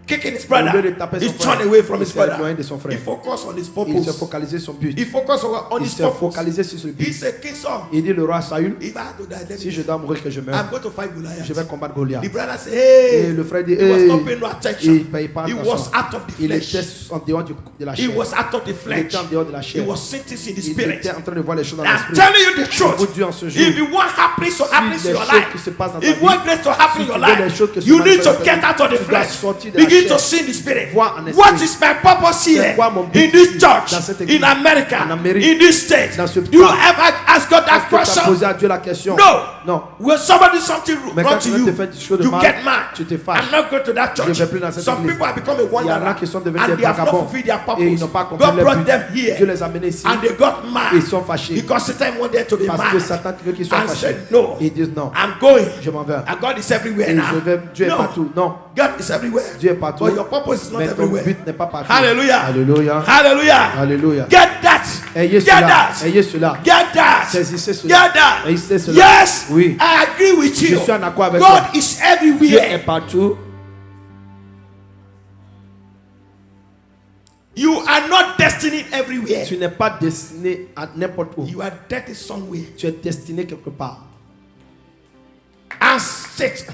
kicking his au brother, lieu de taper he son frère, turned away from il his s'est brother. éloigné de son frère. He focused on his Il s'est purpose. focalisé sur son but. He focused on Il his s'est purpose. focalisé sur ce He but. said, King Saul, Il dit le roi Saül, if I had to die, let si me je dois mourir que je I'm meurs, going to fight Goliath. je vais combattre Goliath. The brother said, Et hey, le frère dit, he was hey, not paying no attention. il ne paye pas He attention. was out of the Il flesh. était en dehors de la He chair. was out of the Il flesh. était en dehors de la He chair. was sitting in the Il spirit. était en train de voir les choses dans I'm l'esprit. telling you the Je vous truth. dis en ce jour, If you want happiness to happen si in les your choses qui life, se passent dans ta if you want vie, grace to happen in si your tu veux les life, choses qui se you need manifestent to get out of the tu dois flesh. sortir de la Begin chair. to see in the spirit. Voir en esprit. What is my purpose here quoi mon but in this ici, church, dans cette église, in America, en Amérique, in this state? dans ce Do you pays? ever ask God that Est-ce que tu as question? posé à Dieu la question? No. Non. When somebody do something Mais wrong quand to quelqu'un you, te fait quelque chose de you mal, get mad. tu te fâches. I'm not going to that Je church. vais plus dans cette Some église. people have become a Il y en a wanderer qui sont devenus and des they have not vagabonds fulfilled their et ils purpose. n'ont pas accompli God leur brought but. them here Dieu les a amenés ici. and they got mad Ils sont fâchés because Satan wanted to be parce mad que Satan veut qu'ils soient and fâchés. said no. Ils disent non, I'm going. je m'en vais. And God is everywhere Et now. je vais, Dieu est No. partout. Non, God is everywhere. Dieu est partout. But your purpose is not Mais ton everywhere. but n'est pas partout. Hallelujah. Alléluia. Hallelujah. Alléluia. Get that. Ayez Get cela. that. Ayez cela. Get that. Saisissez cela. Get that. Saisissez cela. Yes. Oui. I agree with Je you. suis en accord avec God toi. is Dieu est everywhere. partout. You are not destined everywhere. Tu n'es pas destiné à n'importe où. You are destined somewhere. Tu es destiné quelque part. And sit.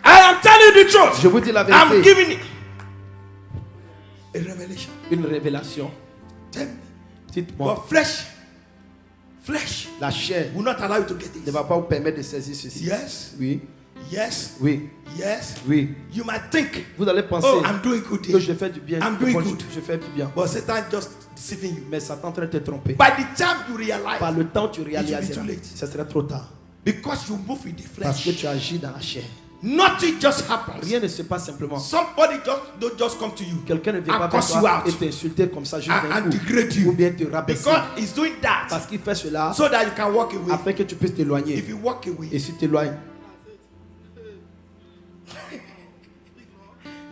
I am telling you the truth. Je vous dis la I'm vérité. giving it a revelation. Une révélation. Tell me. Dites-moi, But flesh la chair will not allow you to get ne this. va pas vous permettre de saisir ceci. Yes, Oui, yes, oui, yes. oui. You might think, Vous allez penser oh, I'm doing good que here. je fais du bien. I'm doing Bon, good. Je fais du bien. But Satan just deceiving you. Mais Satan est en train de te tromper. By the time you realize, Par le temps où tu will be réaliseras, too late. ce sera trop tard. because you move with the Parce que flesh, tu agis dans la chair. nothing just happens. Rien ne se passe simplement. Somebody don't just come to you Quelqu'un ne vient pas and vers cuss you toi out et t'insulter comme ça juste d'un and coup. degrade Ou you bien te rabaisser. because he's doing that Parce qu'il fait cela so that you can walk away. afin que tu puisses t'éloigner. If you walk away, Et si tu t'éloignes,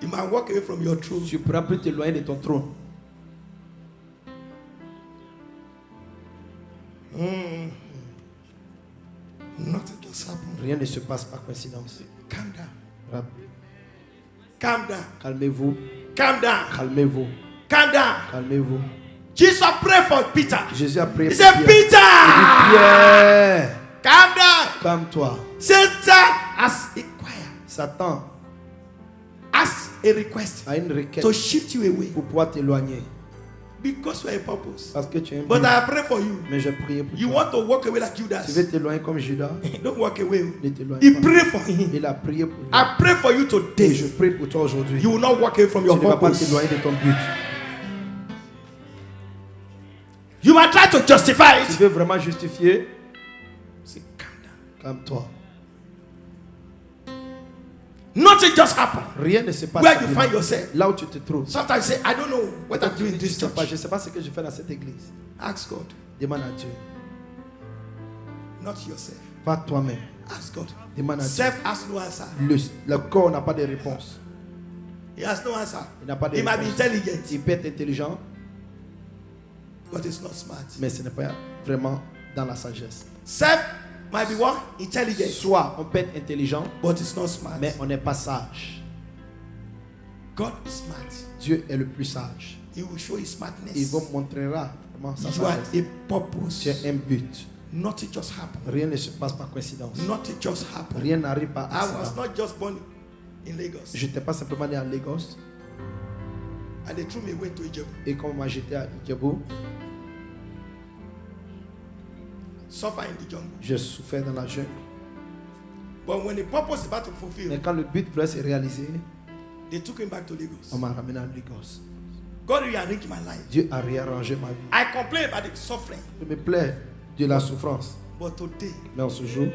you might walk away from your throne. tu pourras plus t'éloigner de ton trône. Nothing just happens. Rien ne se passe par coïncidence. Calm down. Rab- Calm down. Calmez-vous, Calm down. calmez-vous, Calm down. calmez-vous. Jesus prayed for Peter. Jésus a prié He pour said, Pierre. Peter, Il dit, Pierre, calm down. calme-toi. Satan has inquired, Satan asked a request a une requête to shift you away pour pouvoir t'éloigner. because you are a purpose. Parce que tu es un But but. I pray for you. Mais j'ai prié pour You toi. want to walk away like Tu Judas. veux t'éloigner comme Judas? Don't walk away. Ne t'éloigne He pas. prayed for him. Il a prié pour lui. I pray for you Et today. je prie pour toi aujourd'hui. You will not walk away from Tu your ne vas pas purpose. t'éloigner de ton but. You might try to justify Tu it. veux vraiment justifier? Say, calm down. Calme-toi. Nothing just happened. Rien ne se passe. Where you simplement. find yourself. Là où tu te trouves. Sometimes you say, I don't know what I'm doing in this Je church. ne sais pas ce que je fais dans cette église. Ask God, Demande à Dieu. not yourself. Pas toi-même. Ask God. Demande à Dieu. Self has no answer. Le corps n'a pas de réponse. He has no answer. Il n'a pas de He might be réponse. intelligent, Il peut être intelligent, but it's not smart. mais ce n'est pas vraiment dans la sagesse. Self might be what? Intelligent, Soit on peut être intelligent, but it's not smart. mais on n'est pas sage. God is smart. Dieu est le plus sage. He will show his Il smartness. vous montrera vraiment sa You are sagesse. a purpose. Tu as un but. Not it just happen. Rien ne se passe par coïncidence. Not it just happen. Rien n'arrive par I was accident. not just born in Lagos. Je n'étais pas simplement né à Lagos. And they threw me away to Egypt. Et comme moi j'étais à Idjabou, Suffer in the jungle. je souffrais dans la jungle. But when the purpose is about to fulfill, Mais quand le but voulait se réaliser, they took him back to Lagos. on m'a ramené à Lagos. God rearranged my life. Dieu a réarrangé ma vie. I complain about the suffering. Je me plais de la souffrance. But today, Mais en ce jour,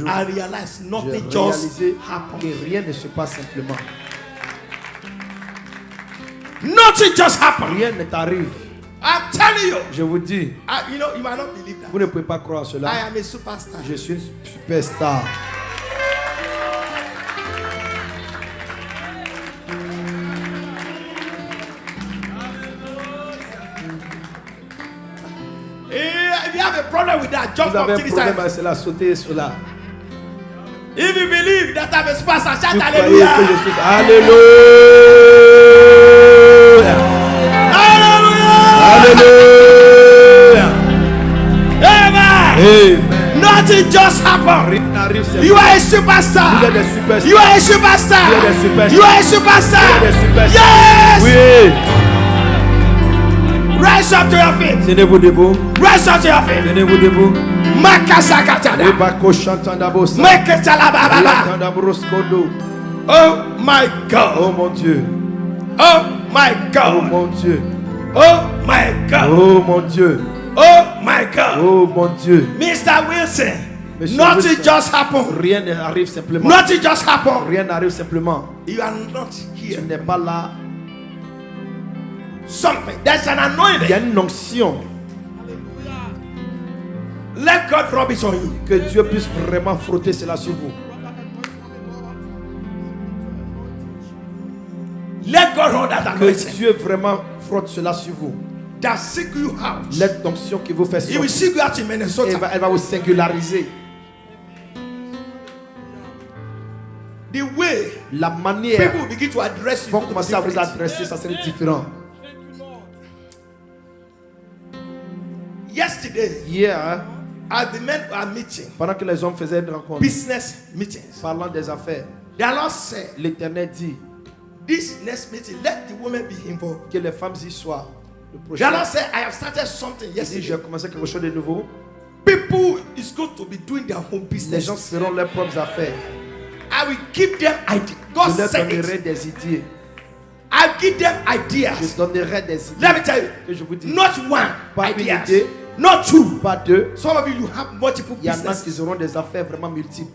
I realize j'ai nothing just réalisé happened. que rien ne se passe simplement. Nothing just happened. Rien ne t'arrive. I'm telling you. Je vous dis, You know, you might not believe that. vous ne pouvez pas croire cela. I am a superstar. Je suis une superstar. If you have a problem with that, jump Vous up avez to un the problème side. avec cela, sautez cela. If you believe that I'm a superstar, shout Vous croyez que je hallelujah. suis... Alléluia. Hallelujah. Alléluia. Amen. Amen. Nothing just happened. Rien n'arrive simplement. You are a superstar. Vous êtes des superstars. You are a superstar. Vous êtes des superstars. You are a superstar. Vous êtes des superstars. Yes. Oui. Rise up to your feet. Tenez-vous debout. Rise up to your feet. Tenez-vous debout. Makasakatada. Ebako chantandabosa. Meketalabababa. Riatandabroscondo. Oh my Oh God. mon Dieu. Oh my Oh God. mon Dieu. Oh my God. Oh mon Dieu. Oh my God. Oh mon Dieu. Mr. Wilson. Monsieur Nothing Wilson. just happened. Rien n'arrive simplement. Nothing just happened. Rien n'arrive simplement. You are not Tu here. n'es pas là. Something. There's an Il y a anointing. une onction. Let God rub it on you. Que Dieu puisse vraiment frotter cela sur vous. Let God hold that Que anointing. Dieu vraiment frotte cela sur vous. That seek you out. L'aide d'onction qui vous fait He will sortir. seek you out in Minnesota. Elle va vous singulariser. The way La manière people will begin to address you. vont will be commencer à vous different. adresser, ça serait différent. Yesterday, Hier, as the men were meeting, pendant que les hommes faisaient une rencontre, business meetings, parlant des affaires, the Lord said, l'Éternel dit this next meeting, let the women be involved. que les femmes y soient. Le The prochain, Lord said, I have started something il dit, j'ai yesterday. commencé quelque chose de nouveau. People is going to be doing their home Les gens business. feront leurs propres affaires. I will give them ideas. God Je leur said donnerai it. des idées. I'll give them Je ideas. donnerai des idées. Let me tell you, Que je vous dis, not one Pas une ideas, idée. not two. pas deux. Some of you have multiple Il y en a businesses. qui auront des affaires vraiment multiples.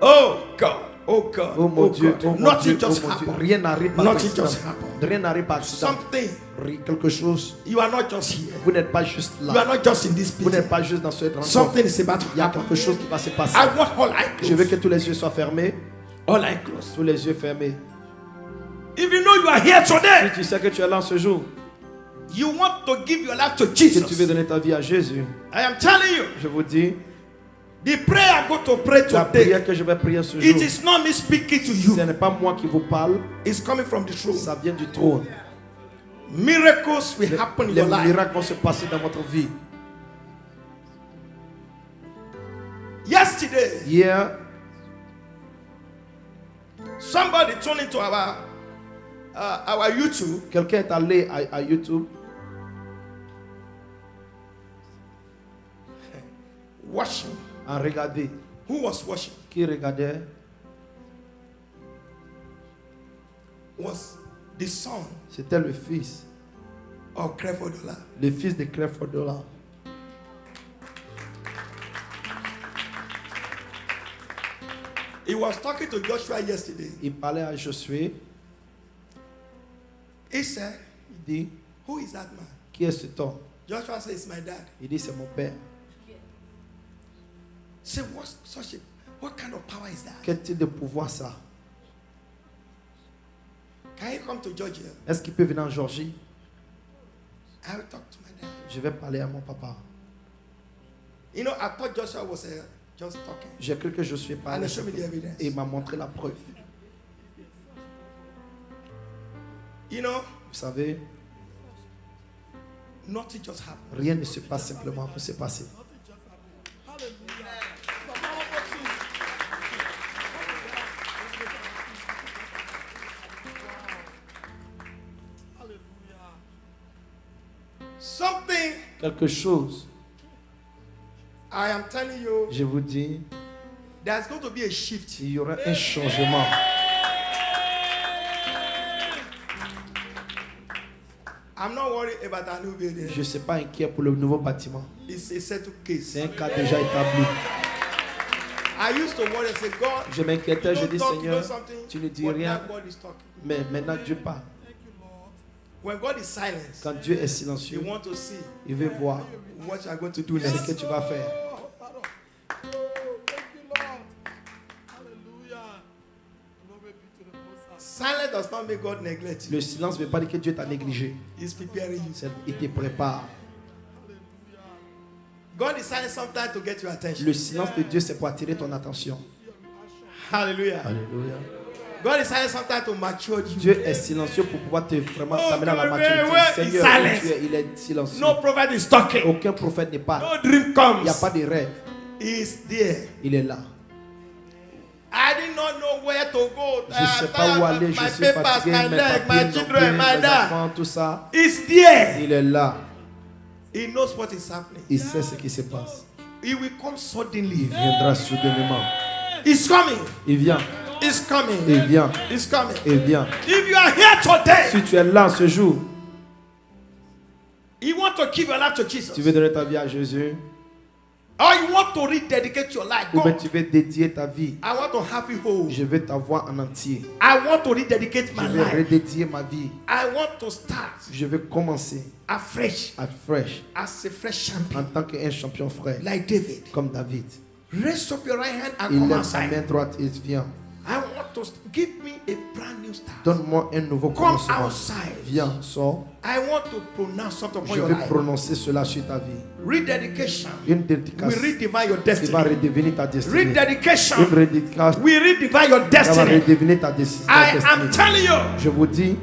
Oh God, oh God, Oh mon Dieu, God. oh mon Nothing Dieu, oh just mon Dieu. happened. Rien n'arrive par Nothing accident. just happened. Rien n'arrive par accident. Something. Quelque chose. You are not just here. Vous n'êtes pas juste You are là. not just in this Vous n'êtes meeting. pas juste dans ce rencontre. Something is about to Il y a happen. quelque chose qui va se passer. I want all eyes Je veux closed. que tous les yeux soient fermés. All eyes closed. Tous les yeux fermés. If you know you are here Si today, tu sais que tu es là ce jour, you want to give your life to que tu veux Jesus. donner ta vie à Jésus, I am telling you, je vous dis, the prayer I'm going to pray la today, prière que je vais prier ce jour, it is not me speaking to ce you. n'est pas moi qui vous parle, It's coming from the throne. ça vient du trône. Miracles will happen in Les your life. miracles vont se passer dans votre vie. Yesterday, Hier, somebody tuned into our YouTube. quelqu'un est allé à YouTube Watching. en regarder. Who was watching? Qui regardait Was the son C'était le fils. of Creford Dollar. Le fils de Creford Dollar. He was talking to Joshua yesterday. Il parlait à Josué. He said, Il dit, who is that man? qui est cet homme? Joshua says, it's my dad. Il dit, c'est mon père. Say, what kind of power is that? Quel type de pouvoir ça? Can you come to Georgia? Est-ce qu'il peut venir en Géorgie? I will talk to my dad. Je vais parler à mon papa. You know, I thought Joshua was just talking. J'ai cru que je suis And parlé. he showed me the evidence. Et il m'a montré la preuve. You know, Vous savez, nothing just happened. rien ne se passe simplement pour se passer. Something, Quelque chose, I am telling you, je vous dis, there's going to be a shift. il y aura un changement. I'm not worried about a new building. Je ne suis pas inquiet pour le nouveau bâtiment. It's a settled case. C'est un cas déjà établi. I used to worry and say, God, Je m'inquiétais, je you dis, don't talk, you Seigneur, know something, tu ne dis but rien, now God is talking. mais maintenant Dieu parle. When God is silent, Quand Dieu est you silencieux, want to see il veut voir what you are going to do ce next. que tu vas faire. Silence does not make God neglect you. Le silence ne veut pas dire que Dieu t'a négligé. He's preparing you. Il te prépare. God is silent sometimes to get your attention. Le silence de Dieu, c'est pour attirer ton attention. Hallelujah. Alléluia. God is silent sometimes to mature you. Dieu est silencieux pour pouvoir te vraiment Oh, t'amener à la God, maturité. where is Seigneur, silence? où tu es, il est silencieux. No prophet is talking. Aucun prophète n'est pas. No dream Il comes. n'y a pas de rêve. He is there. Il est là. I did not know where to go. Je ne sais pas où aller. Je My suis papers, fatigué. my Mes leg, papiers, my children, my mes dad. enfants, tout ça. He's there. Il est là. He knows what is happening. Il sait ce qui se passe. He will come Il suddenly. viendra soudainement. He's coming. Il vient. He's coming. Il vient. He's coming. Il vient. If you are here today, Si tu es là ce jour, you want to give your life to Jesus. tu veux donner ta vie à Jésus, Or you want to rededicate your life. ou bien God, tu veux dédier ta vie, I want to have you whole. je veux t'avoir en entier. I want to rededicate Je my veux life. redédier ma vie. I want to start Je veux commencer afresh à fresh, as a fresh champion en tant qu'un champion frais, like David. comme David. Raise up your right hand and Il come lève sa main outside. droite et vient. I want to give me a brand new start. Donne-moi un nouveau Come commencement. outside. Viens, sors. I want to pronounce something upon Je your vais life. prononcer cela sur ta vie. Rededication. Une We dédicace redefine your qui destiny. va redevenir ta destinée. Rededication. Une dédicace We redefine your qui va destiny. redevenir ta I destinée. am telling you, Je vous dis,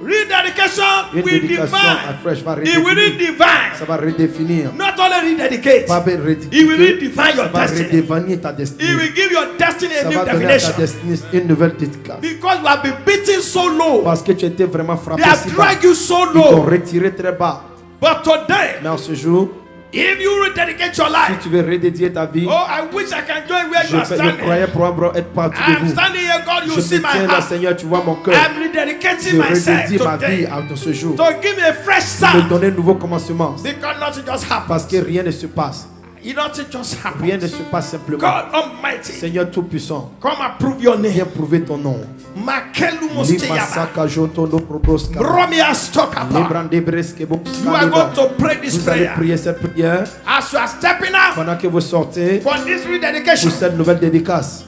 rededication une will dédication à divine. fresh va It will redéfinir. Ça redefine. va redéfinir. Not only rededicate, Pas it will redéfinir. redefine Ça your va destiny. redevenir ta It destinée. will give your destiny a Ça new va donner à ta definition. destinée une nouvelle dédicace. Because you have been beaten so low. Parce que tu étais vraiment frappé They have si bas. dragged you so Ils t'ont low. retiré très bas. But today, Mais en ce jour, if you rededicate your si life, tu veux redédier ta vie, oh, I wish I can join where you are je standing. croyais pouvoir être partout de I'm vous. standing here, God, you Je see me my tiens là, heart. Seigneur, tu vois mon cœur. I'm rededicating Je myself redédie ma vie today à ce jour. to give me a fresh Me start. donner un nouveau commencement. Because nothing just happens. Parce que rien ne se passe. Nothing just Rien ne happens. se passe simplement. God Almighty, Seigneur Tout-Puissant, come and prove your viens name. prouver ton nom. Makelu Mosteyaba. Limasaka jotono prodoska. Romia Stokapa. Librande breske You are going to pray this Vous allez prayer. prier cette prière As you are stepping out pendant que vous sortez for this rededication. pour cette nouvelle dédicace.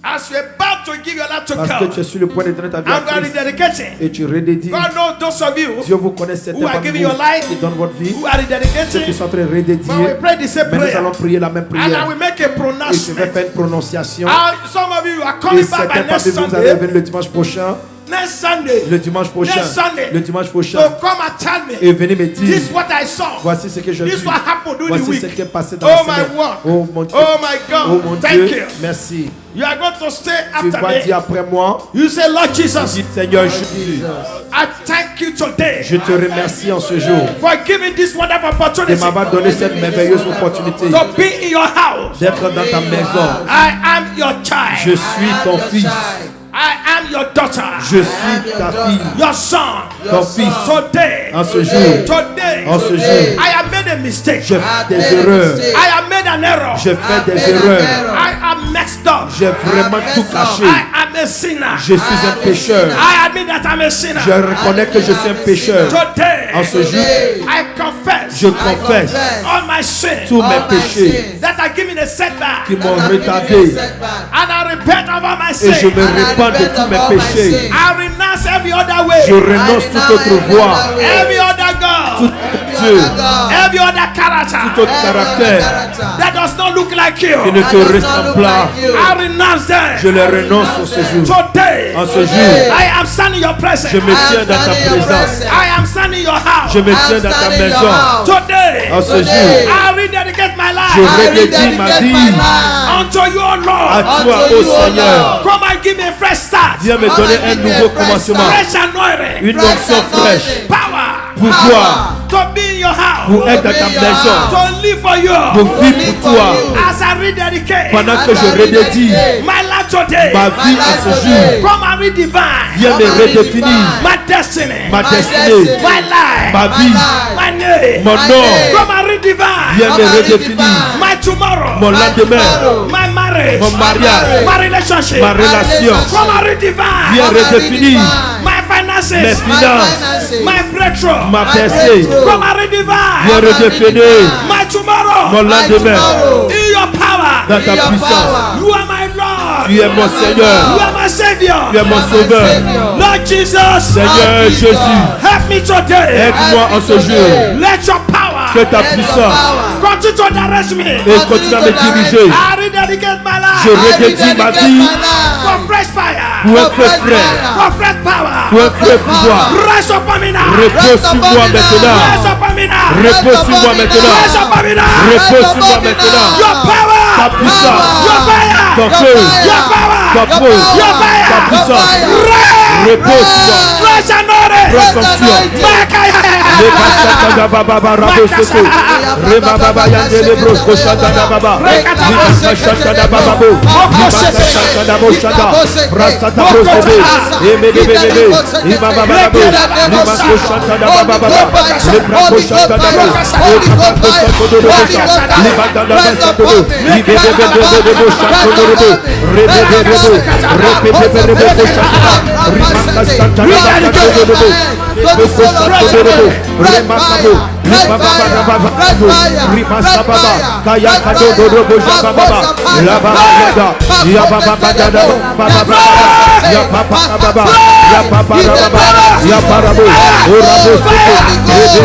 As you're about to give your life to Parce que tu es God, sur le point de donner ta vie à I'm going to Christ rededicate. et tu redédies. God knows those of you Dieu vous connaît who are certainement giving your life, qui donne votre vie, who are ceux qui rededicating. sont en train de redédier. When we pray the same Mais nous allons prayer, prier la même and I prière. will make a Et je vais pronouncement. faire une prononciation. Some of you are Et coming back by certains next parmi vous allez Sunday. venir le dimanche prochain. Next Sunday. Le dimanche prochain. Next Sunday. Le dimanche So prochain. come and tell me. Et venez me dire. This is what I saw. Voici ce que je This is vis. what happened during the Voici ce week. qui est passé dans Oh la my semaine. word. Oh mon Dieu. Oh my God. Oh mon Thank Dieu. you. Merci. You are going to stay Tu after vas dire me. après moi. You say, Lord Jesus, Dis Seigneur Jésus. I thank you today Je te remercie en ce jour for giving this wonderful de opportunity m'avoir donné cette merveilleuse opportunité to be in your house. d'être dans ta maison. I am your child. Je suis ton fils. I am your daughter. Je suis ta fille. Your son. Ton fils. Today. En ce jour. Today. En ce jour. I have made a mistake. J'ai fait des erreurs. I have made an error. J'ai fait des erreurs. I am messed up. J'ai vraiment tout caché. I am a sinner. Je suis un pécheur. I admit that I'm a sinner. Je reconnais que je suis un pécheur. Today, En ce jour, I confess Je confesse all my sins tous mes péchés that are giving a setback. qui m'ont retardé. And I repent of all my Et je sins. me répands de tous mes péchés. I renounce every other way. Je renonce toute autre voie, Every other God. Dieu, Every other character tout autre caractère that does not look like qui you. ne te ressemble pas. I renounce Je them. les renonce en ce jour. Today, En ce jour, I am standing in your presence. je me tiens dans ta présence. I am standing in your house. Je me tiens dans ta maison. Today, En ce jour, I rededicate my je life redédie ma vie unto you, O à Lord. toi, ô Seigneur. Come and give me a fresh start. Viens me donner un nouveau commencement, Fresh anointing. une onction fraîche, Power. pouvoir To be in your house. pour être dans ta maison, To live for you. pour vivre pour toi. As I rededicate Pendant que je redédie my life today. ma vie à ce jour, Come and redefine viens me redéfinir my destiny. ma destinée, My life. ma vie, My name. mon nom. Come and redefine Viens me redéfinir my tomorrow. mon lendemain, My marriage. mon mariage, My relationship. ma relation. Come and redefine Viens redéfinir my finances. mes finances, My breakthrough. ma percée. Come and redefine Viens redéfinir my tomorrow. mon lendemain In your power. dans ta puissance. You are my Lord. Tu es mon You Seigneur, are my Savior. tu es mon Sauveur. Lord Jesus. Seigneur Jésus, Help me today. aide-moi en ce jour. Let your power Que ta puissance continue to direct me. et continue à me diriger. I rededicate my Je life redédie ma vie for fresh fire. pour un feu frais, For fresh power. pour un feu pouvoir. Rise upon me now. Repose sur moi Rise maintenant. upon me now. Repose sur moi Rise maintenant. upon me now. Repose sur moi maintenant. Your power. Ta puissance, Your fire. ton feu, Your power. ta feu, Your fire. ta puissance. Rise. Repose sur moi. Fresh anointing. Prends fonction. Le Kachata Baba Rabo Soto, Reba Baba Yandele Bro, Koshata Baba, Kachata Baba Bo, Kachata Boshada, Brasata Brosebe, Ebebe, Iba Baba Bo, Lima Koshata Baba Baba, Lepra Koshata Baba, Okapa Koshata Baba, Liba Dada Sato, Ibebe Boshata Baba, Rebe Rebo Koshata, Rima Kachata Baba, Remakabo, Rimasababa, Kaya Kado Dodo Jababa, Lababa, Yababa, Yapapa, Yapapa, Yaparabo, Orabo,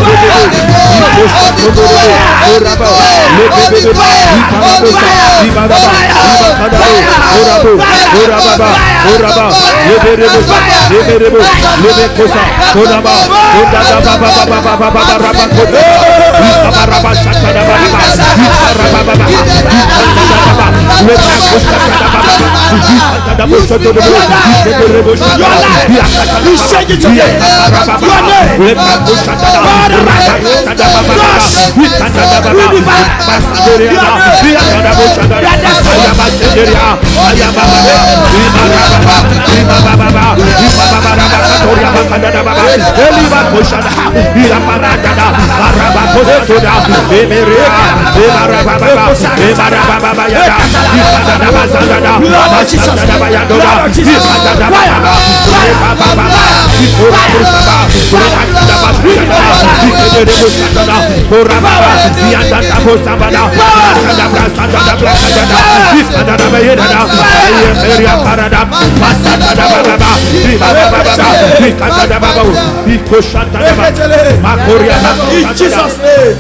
In Jesus' name.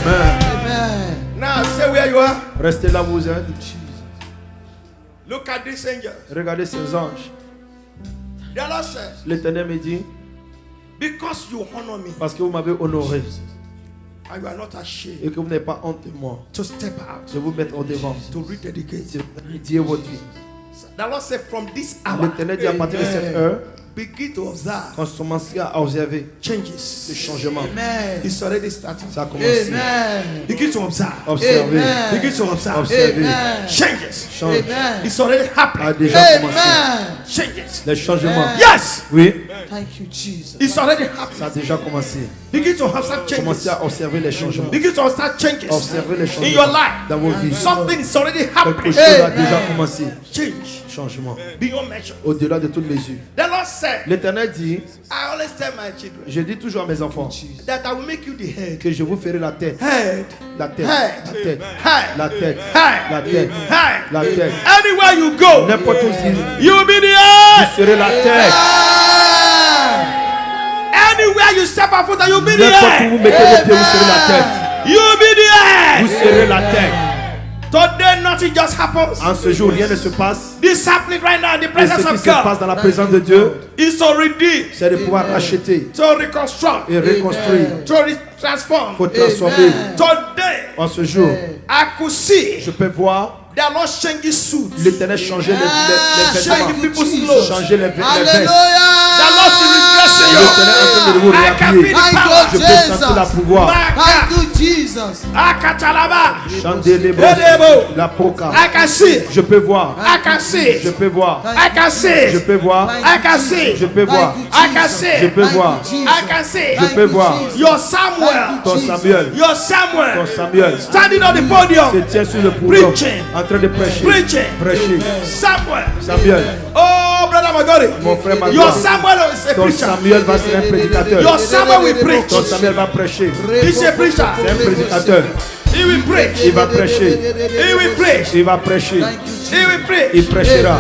Amen. Now say where you are. Restez là où vous êtes. Look at these angels. Regardez ces anges. The Lord says, L'Éternel me dit, because you honor me parce que vous m'avez honoré and you are not ashamed et que vous n'avez pas honte de moi, to step out, je vous mettre en devant. to rededicate. Je dédier votre vie. The Lord said, from this hour, L'Éternel dit à partir de cette heure, begin to observe quand on commence à observer changes. le changement, It's already starting. ça a commencé. Begin to observe. Observer, Begin to observe. observer, Changes. change It's already a happening. déjà commencé. Changes. Les changements. Yes. Oui, Thank you, Jesus. It's already happening. Ça a déjà commencé. Begin to start changes. Commencez à observer les changements. Begin to start changes Observez les in your changements life. dans vos vies. Something is already Quelque happening. chose a déjà commencé. Change Changement. beyond measure. Au-delà de toute mesure. The Lord said, L'Éternel dit, I always tell my children je dis toujours à mes enfants that I will make you the head. que je vous ferai la tête. Head. La tête. Head. La tête. Head. La tête. Head. La tête. Head. La tête. Anywhere you go, N'importe où vous you will be the head. serez la tête. Anywhere you step out foot, you will be the N'importe où vous head. mettez vos pieds, vous serez la tête. You will be the Vous head. serez la tête. Today nothing just happens. En ce jour, rien ne se passe. This happening right now in the Et ce presence qui of se passe God dans la présence de Dieu, is to redeem, c'est de pouvoir racheter to reconstruct, et reconstruire. to transform. Il faut transformer. Today, En ce jour, I could see je peux voir the Lord changing suits, l'Éternel changer les changing vêtements, people's clothes. changer les vestes. The Lord is redressing you. L'Éternel est en train de vous I can réhabiller. feel the power. Je peux sentir la pouvoir. Thank you, Jesus. Akatalaba. Chander les Edebo. la poca. I can see. Je peux voir. I can see. Je peux voir. I can see. Je peux voir. I can see. Je peux voir. I can see. Je peux voir. I can see. Je peux voir. Your Samuel. Ton Samuel. Your Ton Samuel. Samuel Standing on the se podium. tient sur le podium Preaching. en train de prêcher. Preaching. Prêcher. Samuel. Samuel. Oh, brother Magori. Mon frère Magori. Your Samuel is a Ton preacher. Samuel va ser un prédicateur. Your Samuel will preach. Ton Samuel va prêcher. He's a preacher. C'est un prédicateur. He will preach. Il va prêcher. He will preach. Il va prêcher. He will preach. Il prêchera.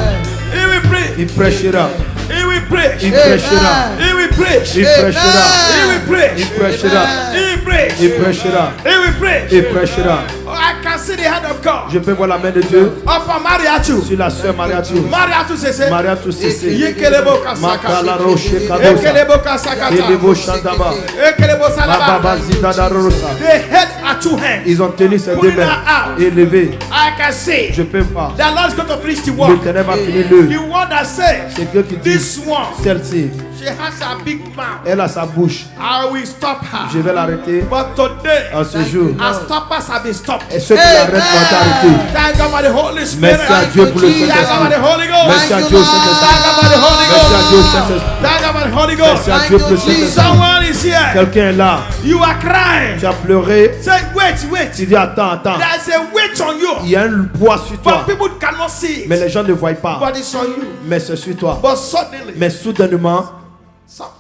He will preach. Il prêchera. He will preach. Il prêchera. He will preach. Il prêchera. He will preach. Il prêchera. He will preach. Il prêchera. He will preach. Il prêchera. Oh, I can see the hand of God. Je peux voir la main de Dieu Upon Mariatu. sur la sœur Mariatou. Mariatu sese. Mariatou Sissé. Yekelebo kasaka. Makala Roche Kadosa. Ekelebo kasakata. Elebo Shandaba. Ekelebo salaba. Rababa Zidada Rosa. They had at two hands. Ils ont tenu ces deux mains élevées. I can see. Je peux voir. The Lord is going to finish the work. L'Éternel va finir l'œuvre. The one that says, C'est Dieu qui dit, this one, celle-ci, she has a big mouth. elle a sa bouche. I will stop Je her. vais l'arrêter But today, en ce jour. our stoppers have been stopped. Et ceux qui l'arrêtent vont être arrêtés. Thank God for the Holy Spirit. Merci à Dieu pour le Thank God for the Saint-Esprit. Holy Ghost. Merci à Dieu au Thank Saint-Esprit. God for the Holy Merci à Dieu au Ghost. Saint-Esprit. Thank God for the Holy Merci Ghost. à Dieu pour le Saint-Esprit. Someone is here. Quelqu'un est là. You are crying. Tu as pleuré. Say, wait. Tu dis attends, attends. There's a weight on you. Il y a un poids sur toi. But people cannot see it. Mais les gens ne voient pas. But it's on you. Mais c'est sur toi. But suddenly, Mais soudainement,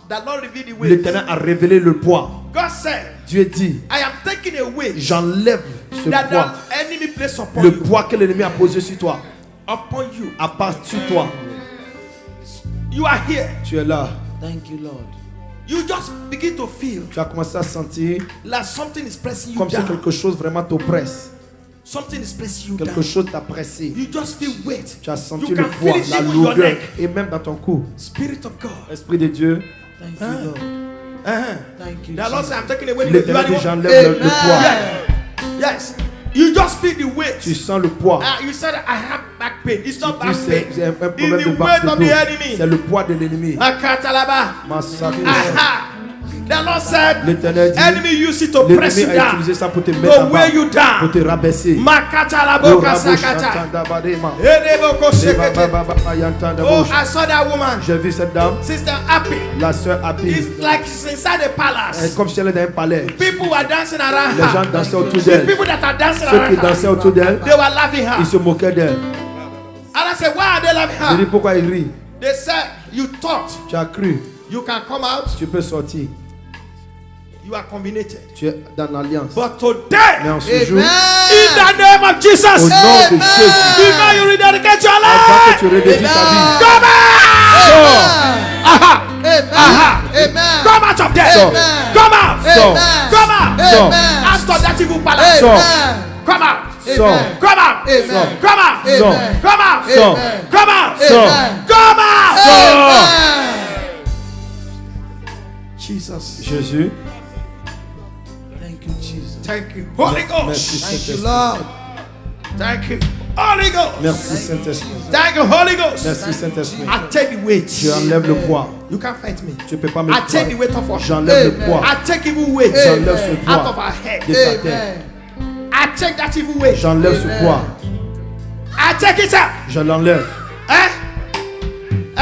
the Lord revealed the weight. l'Éternel a révélé le poids. God said, Dieu dit, I am taking away j'enlève ce that poids. the enemy placed upon Le you. poids que l'ennemi a posé sur toi. Upon you. À part sur toi. You are here. Tu es là. Thank you, Lord. You just begin to feel Tu as commencé à sentir like something is pressing you comme si down. quelque chose vraiment t'oppresse. Something is pressing you Quelque down. chose t'a pressé. You just feel weight. Tu as senti You le can poids, feel it la even in your lourdeur. neck. Et même dans ton cou. Spirit of God. Esprit de Dieu. Thank you, Lord. Thank you, The Lord Jesus. said, I'm taking away the weight. You L'Éternel are the dit, one. j'enlève le poids. Yes. You just feel the weight. Tu sens le poids. You said, I have back pain. It's not Tu back dis, pain. c'est un It's problème the de weight bac of de the dos. enemy. C'est le poids de l'ennemi. Akatalaba. Massacre. Aha. The Lord said, L'Éternel dit, enemy use it to press l'ennemi you a down. utilisé ça pour te mettre en To bas. weigh you Pour down. te rabaisser. Makatalabo Oh, kasakata. Rabou, Edeboko sekete. Oh, Oh, I saw that woman. j'ai vu cette dame, Sister Happy. la sœur Happy. It's like she's inside the Elle est palace. comme si elle était dans un palais. People were dancing around Les gens her. dansaient autour The d'elle. people that are dancing Ceux qui around dansaient her, autour d'elle, they were laughing her. ils se moquaient d'elle. And I said, why are they laughing Je dis her? pourquoi ils rient. They said, you thought Tu as cru, you can come out. tu peux sortir. You are combinated. Tu es dans l'alliance. But today, Mais en ce jour, in the name of au Jesus, nom de Jésus, before you rededicate your avant life, que tu redédies ta vie, come out! sors, Aha! Amen. Aha! Amen. Come out of there! Sors. Come out! Sors. Come out! Sors. Out of that evil palace! Sors. Come out! Sors. Come out! Amen. Come out! Sors. Come out! Sors. Come out! Sors. Come out! Sors. Jesus. Jésus, Thank you, Jesus. Thank you. Holy merci Ghost. Thank you, Saint-Esprit. Lord. Thank you. Holy Ghost. Merci Saint-Esprit. Thank you, Holy Ghost. Merci Saint-Esprit. I take the weight. Tu enlèves le poids. You can't fight me. Tu ne peux pas me I take the prendre. weight off our J'enlève le Amen. poids I take evil weight J'enlève ce out of poids our head. de sa tête. Amen. I take that evil weight. J'enlève ce poids. I take it out. Je l'enlève. Eh? Eh?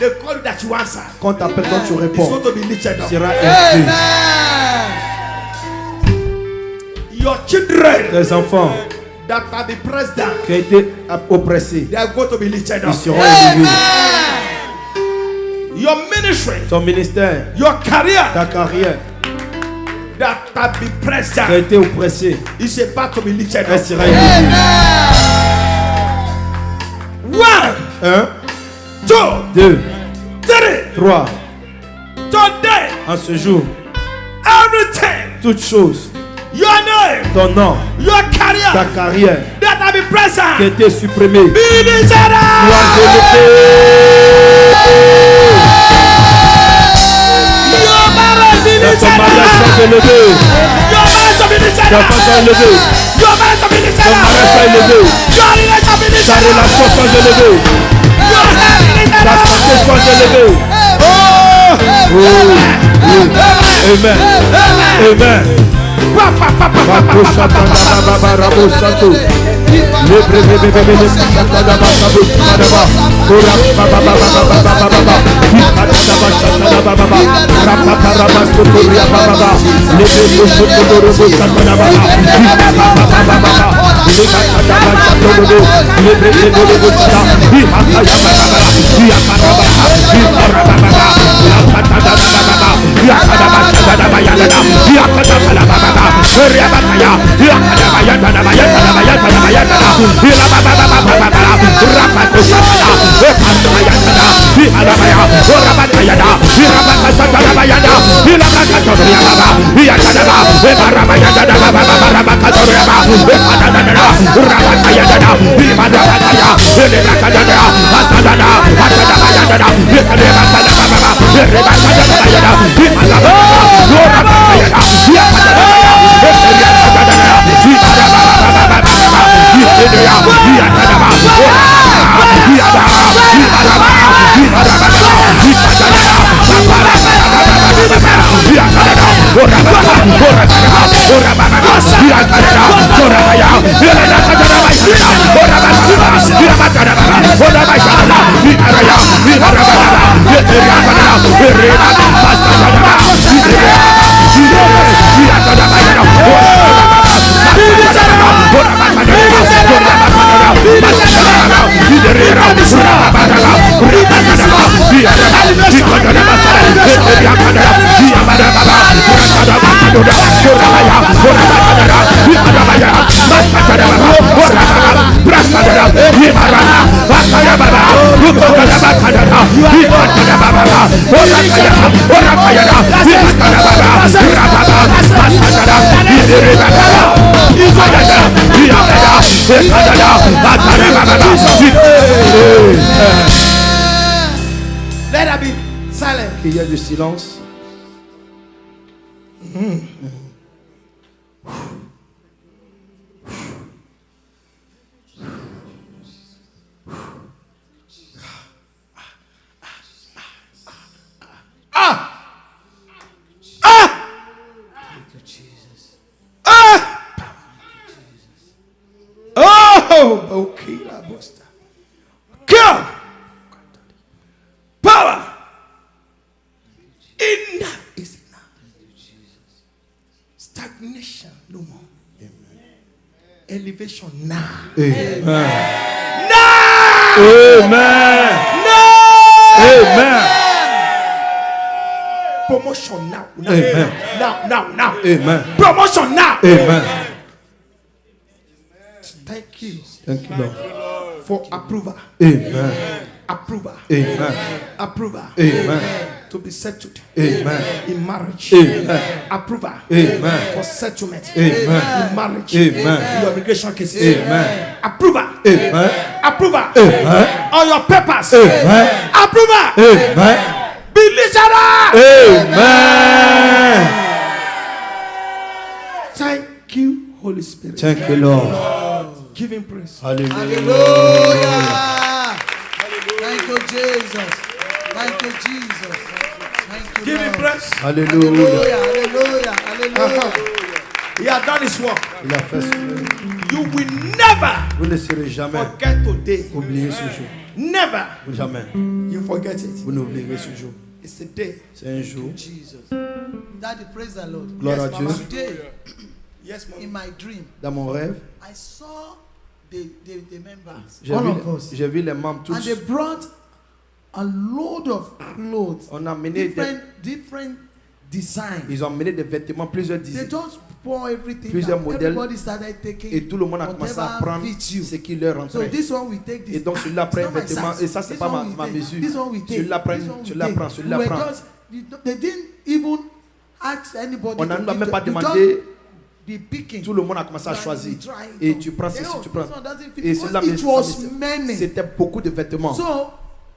the call that you answer Quand t'appelles, quand tu is réponds, going to be lifted up. sera élevé. Your children Les enfants that have been pressed down, qui ont été oppressés, they are going to be lifted ils up. seront élevés. Your ministry, Ton ministère, your career ta carrière that have been pressed qui a down été oppressée, is about to be lifted elle up. sera élevée. 1, 1, 2, 2, 3. 3. Today, En ce jour, everything, toutes choses, your name, ton nom, your ta career carrière that have been pressed qui a down, été supprimée, be lifted up. sois Your marriage be élevé. lifted Ton mariage up. soit élevé. Your marriage be lifted Ta up. femme soit élevée. Your marriage be lifted Ton up. mariage soit élevé. Your relation be Ta lifted up. relation soit élevée. Your health be lifted Ta up. santé soit élevée. Amen. Amen. Let her be silent. Il y a du silence. Oh, okay, la bosta. Come, power. Enough is enough. Stagnation no more. Elevation now. Amen. Now. Amen. Now. Amen. Promotion now. Now. Amen. Now. Amen. Promotion now. Amen. Thank you Thank you, Lord. for approval. Amen. Approval. Amen. Approval. Amen. To be settled Amen. in marriage. Amen. Approval. Amen. For settlement Amen. in marriage. Amen. Your immigration cases. Amen. Approval. Amen. Approval. Amen. On your papers. Amen. Approval. Amen. Be lifted up. Amen. Thank you, Holy Spirit. Thank you, Lord. Give him praise. Hallelujah. Hallelujah. Thank you, Jesus. Thank you, Jesus. Thank you, Give him Lord. praise. Hallelujah. Hallelujah. Hallelujah. He has done his work. Il a fait ce You will never Vous ne serez jamais forget today. oublier ce jour. Never. Jamais. You you forget it. Vous n'oublierez ce jour. It's a day. C'est un jour. Jesus. Daddy, praise the Lord. Gloire à Yes, Dieu. Mama. Today, Yes, in mom. my dream, Dans mon rêve, I saw the members, j'ai all vu, of us, j'ai vu les membres and they tous. brought a load of clothes, On a amené different designs. ils ont amené des vêtements, plusieurs They dizaines. just pour everything. Plusieurs down. modèles. Everybody started taking Et tout le monde a commencé à whatever prendre fits you. ce qui leur So rentrait. this one we take this. Et donc celui-là prend It's un not my vêtement. size. Et ça, c'est This pas one we ma take. mesure. This one we take. Celui-là prend, This one we celui-là take. prend, celui-là We were prend. just- they didn't even ask anybody. On n'a to même give pas them. You demandé. just be picking. Tout le monde a commencé à Like choisir. we try Et to- tu prends They ceci, know, tu prends. this one doesn't fit. Et Because celui-là, it was many. c'était beaucoup de vêtements. So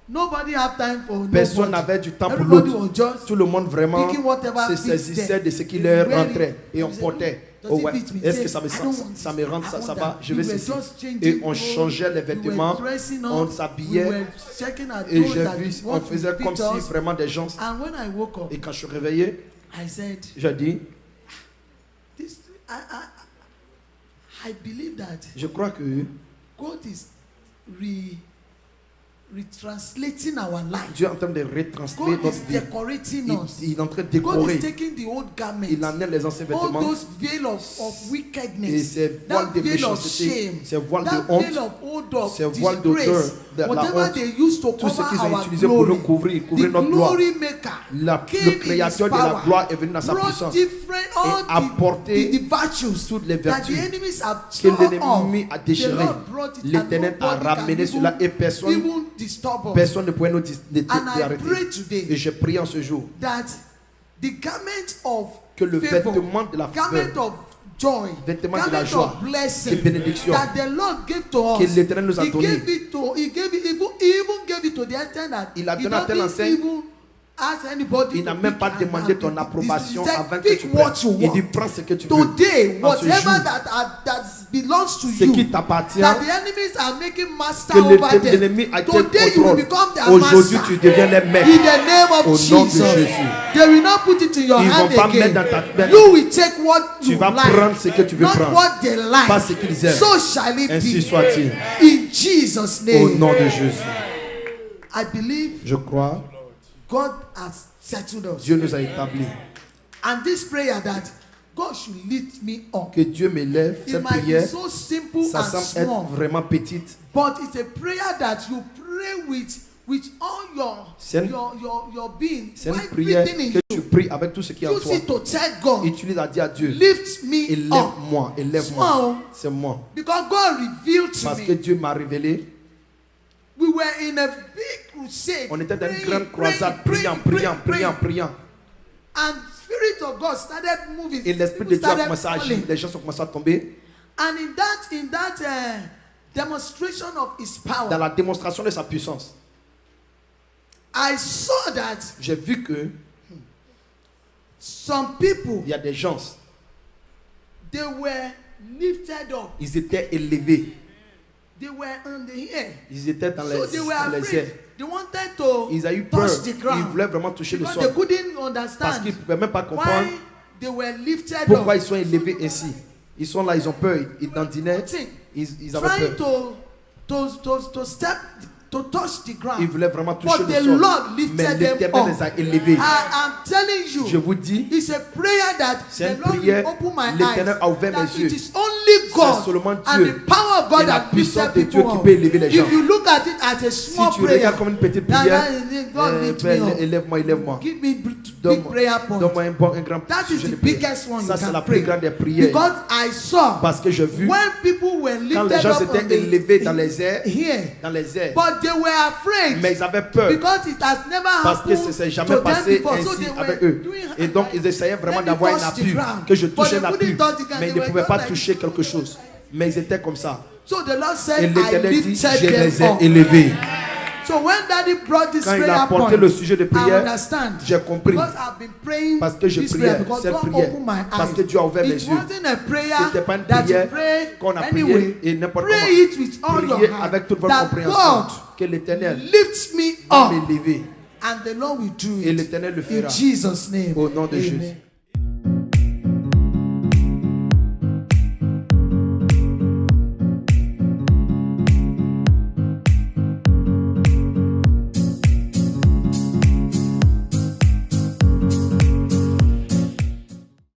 nobody have time for Personne nobody. n'avait du temps pour Everybody l'autre. was just Tout le monde vraiment picking whatever se fits saisissait them. de ce qui They leur wear it. rentrait. Et on They say, portait. does Oh it ouais. fit me? Est-ce Say, que ça me, I don't want ça it. me rentre, I ça want va, that. je We veux were ceci. just changing Et on clothes. changeait les We vêtements, were dressing up. on We s'habillait. were checking our Et clothes j'ai that vu, what on faisait fit comme si us. vraiment des gens. And when I woke up, Et quand je suis réveillé, I said, j'ai dit, this, I believe that je crois que God is retranslating our life. Dieu est en train de retranscrire God notre is vie. decorating us. Il est en train de God décorer. is taking the old garments. Il enlève les anciens All vêtements. those veil of Et wickedness, ces voiles that de veil of méchanceté, shame, ces voiles that de honte, veil of odor, ces voiles d'odeur, disgrace, de la whatever honte, they used to tout ce cover qu'ils ont our utilisé pour nous glory, couvrir the notre gloire. glory maker Le came in créateur his de la power, gloire est venu dans sa brought puissance different, all apporté the virtues toutes les that the vertus enemies have que stored l'ennemi up. a The déchirées. Lord brought it, and L'Éternel a nobody can ramené cela et personne, even disturb us. personne ne pouvait nous And I arrêter. pray Et today je prie en ce jour that the garment of que le favor, vêtement de la garment faveur, of joy, vêtement de la garment joie, of blessing de bénédiction, that the Lord gave to que us, l'Éternel nous a he donné. gave it to, he even gave it to the extent that Il a he donné à tel doesn't enseigne, even ask anybody il n'a to même pick pas and demandé have ton it. approbation He said, avant que pick tu what prennes. you Il want. dit prends ce que tu veux. Today, En ce whatever jour, that belongs to ce you, qui t'appartient, that the enemies are making master que over them, l'ennemi a été today you will contrôle. become their Aujourd'hui, master. tu deviens les maîtres. In the name of Au nom de Jesus, Jésus. they will not put it in your Ils hand vont pas again. mettre dans ta main. You will take what Tu you vas like, prendre ce que tu veux not prendre. what they like. Pas ce qu'ils aiment. So shall it Ainsi be. soit-il. In Jesus' Au name, nom de Jésus. I believe Je crois, God has settled us. Dieu nous a établis. And this prayer that God should lift me up, Que Dieu m'élève, it cette might be prière, so simple ça and semble être small, vraiment petite. but it's a prayer that you pray with all C'est une- your being, C'est une prière everything in que you. tu pries avec tout ce qui est en Use toi. it to tell God, Utilise à dire à Dieu, lift me up. élève-moi, élève-moi. Small, C'est moi. because God revealed to Parce que me. Dieu m'a révélé. We were in a big crusade. On était dans une praying, grande croisade, praying, priant, praying, priant, priant, praying. priant. And Spirit of God started moving. Et l'Esprit People de Dieu a started commencé à agir. falling. Les gens ont commencé à tomber. And in that demonstration of His Dans power, la démonstration de sa puissance, I saw that j'ai vu que some people, il y a des gens, they were lifted up. ils étaient élevés. They were on the air. Ils étaient dans So les they were airs. afraid. They wanted to Ils ont eu peur. touch the Ils ground. voulaient vraiment toucher le Because sol. they couldn't Parce understand qu'ils ne pouvaient même pas comprendre why they were lifted pourquoi up. ils sont élevés ainsi. Ils sont là, ils ont peur. Ils dandinaient. Ils avaient Trying peur. to step, to touch the Ils ground. voulaient vraiment toucher But le the sol. Lord Mais lifted them l'Éternel les up. a élevés. I'm telling Je you, vous dis, it's a prayer that c'est the une Lord prière. will open my L'Éternel eyes. a ouvert That mes yeux. it is only God seulement and Dieu the power of God et la that puissance lifted de Dieu people qui up. peut élever les gens. If you look at it as a Si small tu prayer, regardes comme une petite that prière, God lift me up. élève-moi, élève-moi. Give me big Donne-moi prayer point. donne-moi un grand That is sujet the de prière. biggest one Ça, you c'est can la plus pray. grande des prières. Because I saw Parce que j'ai vu when people were quand les lifted gens up s'étaient on élevés dans les airs, here, dans les airs, but they were afraid mais ils avaient peur. because it has never Parce que happened ça s'est to jamais them passé before. So ainsi they were avec eux. doing Et donc ils essayaient vraiment let me d'avoir une touch the appui, ground. que je But touchais they l'appui, couldn't touch the ground. mais They ils ne were pouvaient just pas like- toucher quelque chose. Mais ils étaient comme ça. So the Lord Et said, I l'Éternel dit, lifted je les ai them up. élevés. So when Daddy brought this Quand il a prayer apporté point, le sujet de I prière, understand. j'ai compris. Because I've been praying Parce que je this priais, prayer because cette God prière. opened my Parce eyes. que Dieu a ouvert mes It yeux. wasn't a prayer C'était pas une that prière you pray qu'on a prié anyway. et n'importe Pray comment. it with all your Priez heart. avec toute votre That compréhension. God Que l'Éternel lifts me va up m'élever. and the Lord will do Et it. l'Éternel le In fera. Jesus' name. Au nom de Amen. Jésus.